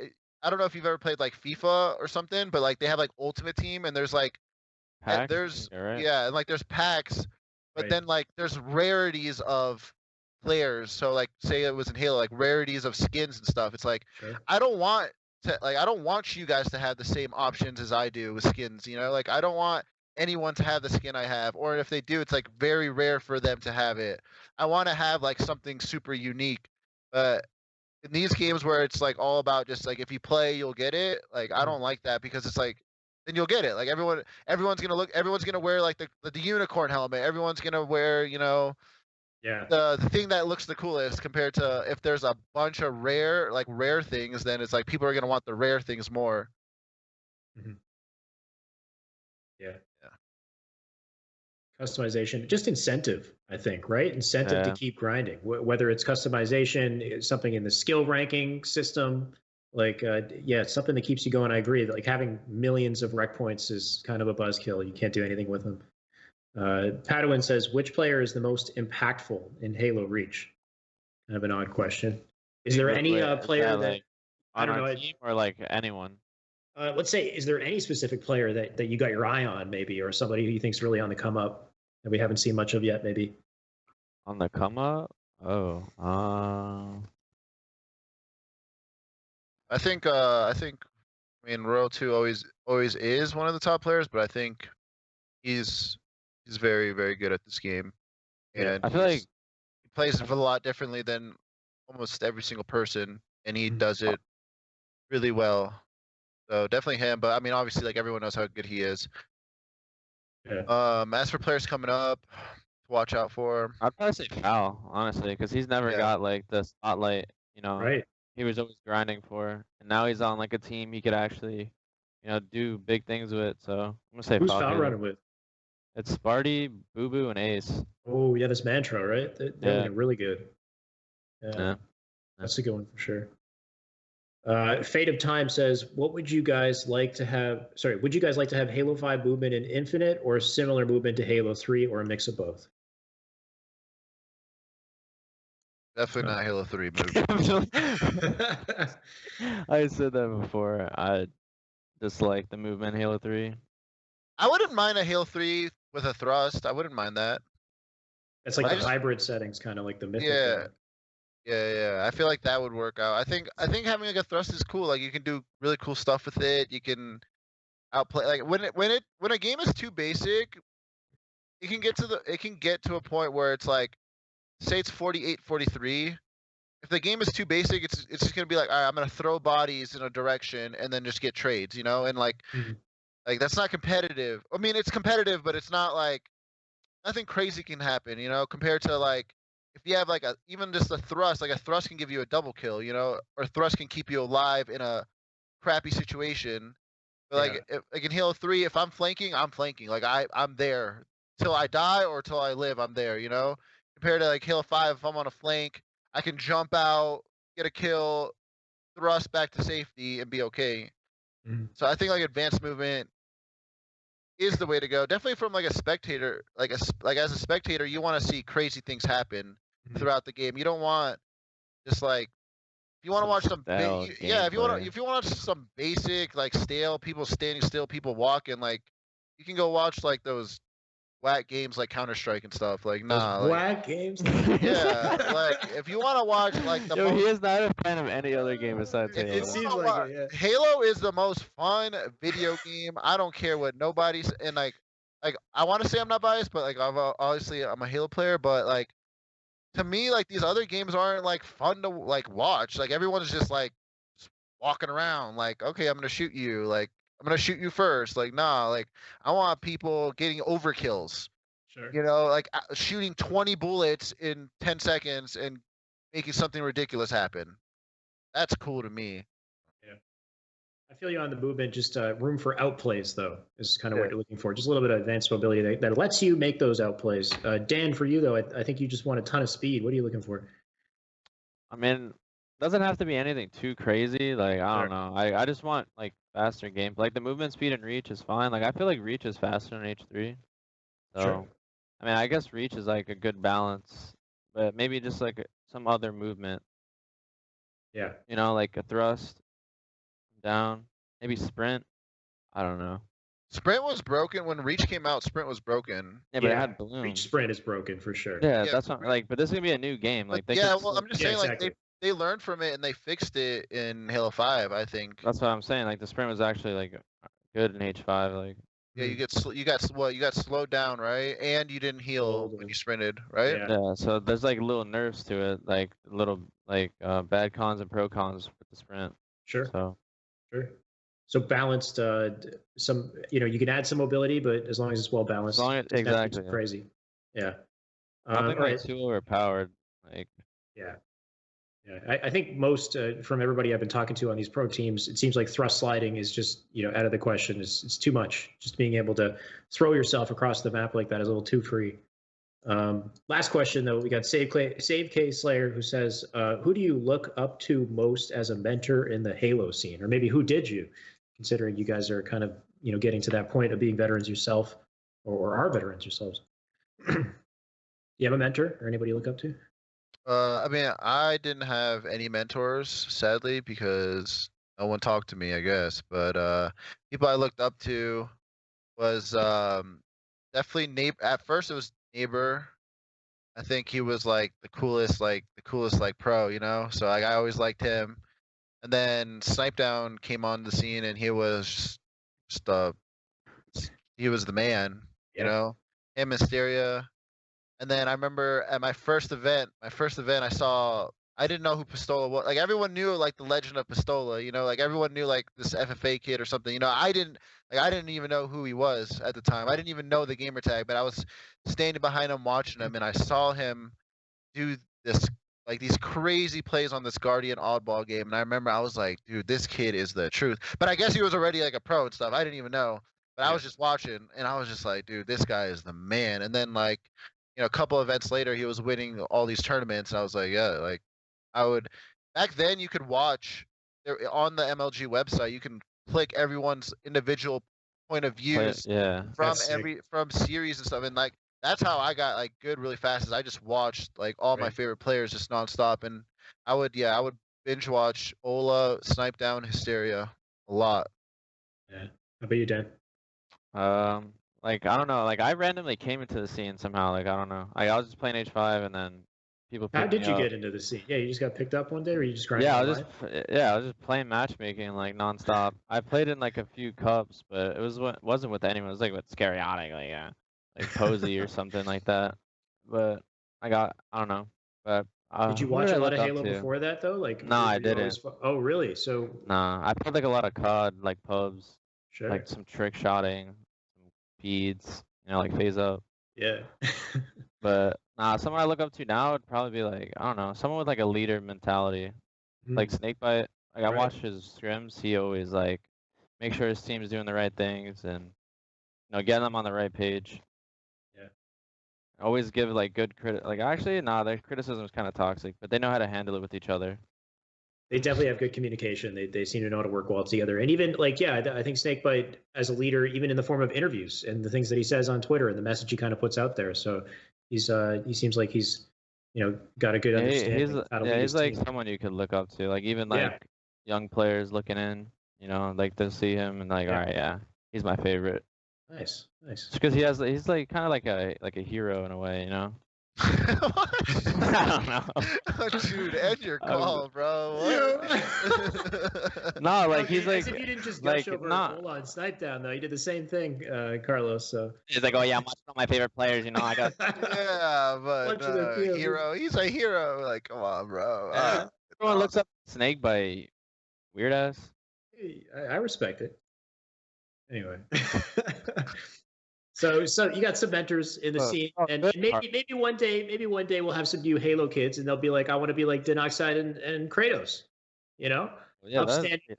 I don't know if you've ever played like FIFA or something, but like they have like Ultimate Team and there's like packs? And like there's packs, but then like there's rarities of players. So like say it was in Halo, like rarities of skins and stuff. It's like I don't want you guys to have the same options as I do with skins, you know? Like I don't want anyone to have the skin I have, or if they do, it's like very rare for them to have it. I want to have like something super unique. But in these games where it's like all about just like if you play you'll get it, like I don't like that because it's like then you'll get it. Like everyone's gonna wear like the unicorn helmet. Everyone's gonna wear, you know, the thing that looks the coolest compared to if there's a bunch of rare things, then it's like people are gonna want the rare things more. Yeah. Customization, just incentive, I think, right? Incentive to keep grinding, whether it's customization, something in the skill ranking system, like, it's something that keeps you going. I agree that like having millions of rec points is kind of a buzzkill. You can't do anything with them. Padawan says, which player is the most impactful in Halo Reach? Kind of an odd question. Is there any player that on our team or like anyone? Let's say, is there any specific player that you got your eye on, maybe, or somebody who you think's really on the come up that we haven't seen much of yet, maybe? On the come up? Oh, I think I mean Royal 2 always is one of the top players, but I think he's very, very good at this game. And I feel like he plays a lot differently than almost every single person, and he does it really well. So definitely him, but I mean, obviously, like everyone knows how good he is. As for players coming up, to watch out for, I'd probably say Cal, honestly, because he's never got like the spotlight. You know, right? He was always grinding for, and now he's on like a team he could actually, you know, do big things with. So I'm gonna say who's Foul running with? It's Sparty, Boo Boo, and Ace. Oh yeah, this Mantra, right? They're looking really good. Yeah, that's a good one for sure. Fate of Time says, what would you guys like to have? Sorry, would you guys like to have Halo 5 movement in Infinite or a similar movement to Halo 3 or a mix of both? Definitely not Halo 3 movement. I said that before. I dislike the movement in Halo 3. I wouldn't mind a Halo 3 with a thrust. I wouldn't mind that. It's like the hybrid settings, kind of like the Mythic. Yeah. I feel like that would work out. I think having like a thrust is cool. Like you can do really cool stuff with it. You can outplay. Like when a game is too basic, it can get to a point where it's like, say it's 48-43. If the game is too basic, it's just gonna be like, all right, I'm gonna throw bodies in a direction and then just get trades, you know, and like. Like that's not competitive. I mean, it's competitive, but it's not like nothing crazy can happen, you know, compared to like if you have like even just a thrust, like a thrust can give you a double kill, you know, or thrust can keep you alive in a crappy situation. But like in Halo 3, if I'm flanking, I'm flanking. Like I'm there till I die or till I live. I'm there, you know. Compared to like Halo 5, if I'm on a flank, I can jump out, get a kill, thrust back to safety, and be okay. So I think like advanced movement is the way to go. Definitely from like a spectator, like as a spectator, you want to see crazy things happen throughout the game. You don't want just like if you want to watch some if you want to watch some basic like stale people standing still, people walking, like you can go watch like those whack games like Counter-Strike and stuff. Like nah, Those like, whack games. yeah, like if you want to watch like the Yo, he is not a fan of any other game besides if Halo. you wanna watch, Halo is the most fun video game. I don't care what nobody's and like I want to say I'm not biased, but like obviously I'm a Halo player, but like to me like these other games aren't like fun to like watch. Like everyone's just like walking around like okay, I'm gonna shoot you. Like I'm gonna shoot you first. Like nah, like I want people getting overkills. Sure. You know, like shooting 20 bullets in 10 seconds and making something ridiculous happen. That's cool to me. I feel you on the movement. Just room for outplays, though, is kind of what you're looking for. Just a little bit of advanced mobility that lets you make those outplays. Dan, for you, though, I think you just want a ton of speed. What are you looking for? I mean, doesn't have to be anything too crazy. Like, I don't know. I just want, like, faster gameplay. Like, the movement speed and reach is fine. Like, I feel like reach is faster than H3. So, I mean, I guess reach is, like, a good balance. But maybe just, like, some other movement. Yeah. You know, like a thrust. Down, maybe sprint. I don't know. Sprint was broken when Reach came out. Sprint was broken. Yeah, but it had balloon. Reach sprint is broken for sure. Yeah, that's not like. But this is gonna be a new game. Like they well, I'm just saying like they learned from it and they fixed it in Halo 5. I think. That's what I'm saying. Like the sprint was actually like good in H5. Like. Yeah, you got slowed down, right? And you didn't heal when you sprinted, right? Yeah. So there's like little nerfs to it, like little like bad cons and pro cons with the sprint. Sure. So. Sure. So balanced, some, you can add some mobility, but as long as it's well balanced. As long as, exactly. Crazy. Yeah. Nothing like too overpowered. Like. Yeah. Yeah. I think most from everybody I've been talking to on these pro teams, it seems like thrust sliding is just, out of the question. It's too much. Just being able to throw yourself across the map like that is a little too free. Last question though, we got Save K Slayer who says, who do you look up to most as a mentor in the Halo scene? Or maybe who did you, considering you guys are kind of, getting to that point of being veterans yourself or are veterans yourselves. Do you have a mentor or anybody you look up to? I mean, I didn't have any mentors, sadly, because no one talked to me, I guess. But people I looked up to was definitely at first it was Neighbor. I think he was like the coolest pro, so like I always liked him. And then Snipedown came on the scene and he was he was the man, him and Hysteria. And then I remember at my first event I didn't know who Pistola was. Like everyone knew like the legend of Pistola, like everyone knew like this FFA kid or something. I didn't even know who he was at the time. I didn't even know the gamer tag, but I was standing behind him watching him and I saw him do these crazy plays on this Guardian oddball game. And I remember I was like, dude, this kid is the truth. But I guess he was already like a pro and stuff. I didn't even know. But I was just watching and I was just like, dude, this guy is the man. And then like, a couple events later, he was winning all these tournaments, and I was like, yeah, like back then you could watch on the MLG website, you can click everyone's individual point of views from series and stuff, and like that's how I got like good really fast. Is I just watched like all my favorite players just nonstop, and I would binge watch Ola, Snipedown, Hysteria a lot. Yeah, how about you, Dan? Like, I don't know, like, I randomly came into the scene somehow, like, I don't know. I was just playing H5, and then people picked me up. How did you get into the scene? Yeah, you just got picked up one day, or you just grinded I was just playing matchmaking, like, nonstop. I played in, like, a few cups, but it wasn't with anyone. It was, like, with Scariotic, like Posey or something like that. But I don't know. But did you watch a lot of Halo before that, though? Like, no, I didn't. Oh, really? So. Nah, I played, like, a lot of COD, like, pubs. Sure. Like, some trick shotting. Feeds, like phase up. Yeah. But someone I look up to now would probably be like, I don't know, someone with like a leader mentality. Like Snakebite. Like I watch his scrims, he always like make sure his team's doing the right things and get them on the right page. Yeah. Always give like good credit. Like actually, their criticism is kind of toxic, but they know how to handle it with each other. They definitely have good communication. They seem to know how to work well together. And even like, yeah, I think Snakebite as a leader, even in the form of interviews and the things that he says on Twitter and the message he kind of puts out there. So he seems like he's, got a good understanding. He's like someone you could look up to. Like even like young players looking in, like to see him and like, all right, yeah, he's my favorite. Nice. Just because he's like kind of like a hero in a way, I don't know. Dude, end your call, bro. What? No, like he's like. As if you didn't just gush over on Snipe Down though. You did the same thing, Carlos. So he's like, oh yeah, I'm watching all my favorite players. I got. Yeah, but hero. He's a hero. Like, come on, bro. Everyone looks up Snakebite. Weird ass. Hey, I respect it. Anyway. So you got some mentors in the scene, and maybe one day we'll have some new Halo kids, and they'll be like, I want to be like Danoxide and Cratos,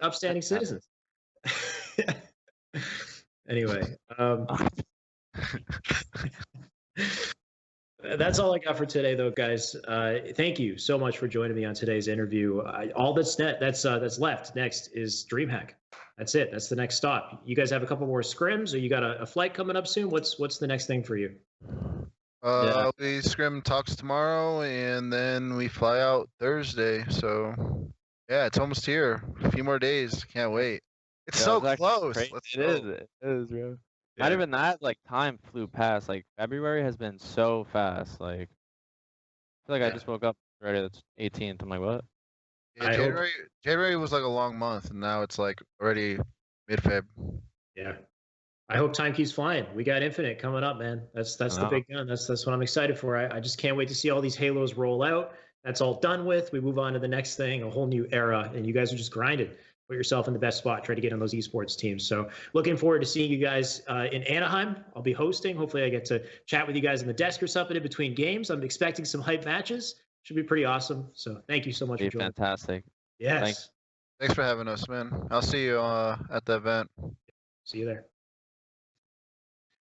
upstanding citizens. Anyway, that's all I got for today, though, guys. Thank you so much for joining me on today's interview. All that's left next is Dreamhack. That's it. That's the next stop. You guys have a couple more scrims, or you got a flight coming up soon? What's the next thing for you? We scrim talks tomorrow, and then we fly out Thursday. So, yeah, it's almost here. A few more days. Can't wait. It's so close. It is, bro. Yeah. Not even that. Like time flew past. Like February has been so fast. Like I feel like I just woke up already. That's 18th. I'm like, what? Yeah, January was like a long month, and now it's like already mid-Feb. Yeah, I hope time keeps flying. We got Infinite coming up, man. That's the big gun. That's what I'm excited for. I just can't wait to see all these Halos roll out. That's all done with. We move on to the next thing, a whole new era, and you guys are just grinding. Put yourself in the best spot. Try to get on those esports teams. So looking forward to seeing you guys in Anaheim. I'll be hosting. Hopefully I get to chat with you guys in the desk or something in between games. I'm expecting some hype matches. Should be pretty awesome. So thank you so much for joining. Fantastic. Yes. Thanks for having us, man. I'll see you at the event. See you there.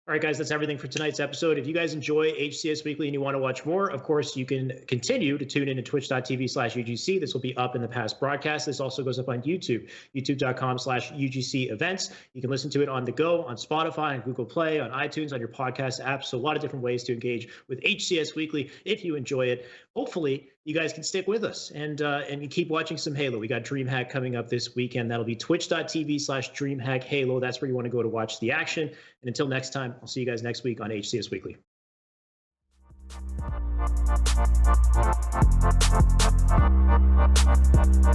All right, guys, that's everything for tonight's episode. If you guys enjoy HCS Weekly and you want to watch more, of course, you can continue to tune in to twitch.tv/UGC. This will be up in the past broadcast. This also goes up on YouTube, youtube.com/UGC events. You can listen to it on the go, on Spotify, on Google Play, on iTunes, on your podcast apps. So a lot of different ways to engage with HCS Weekly if you enjoy it. Hopefully, you guys can stick with us and you keep watching some Halo. We got Dreamhack coming up this weekend. That'll be twitch.tv/DreamhackHalo. Halo. That's where you want to go to watch the action. And until next time, I'll see you guys next week on HCS Weekly.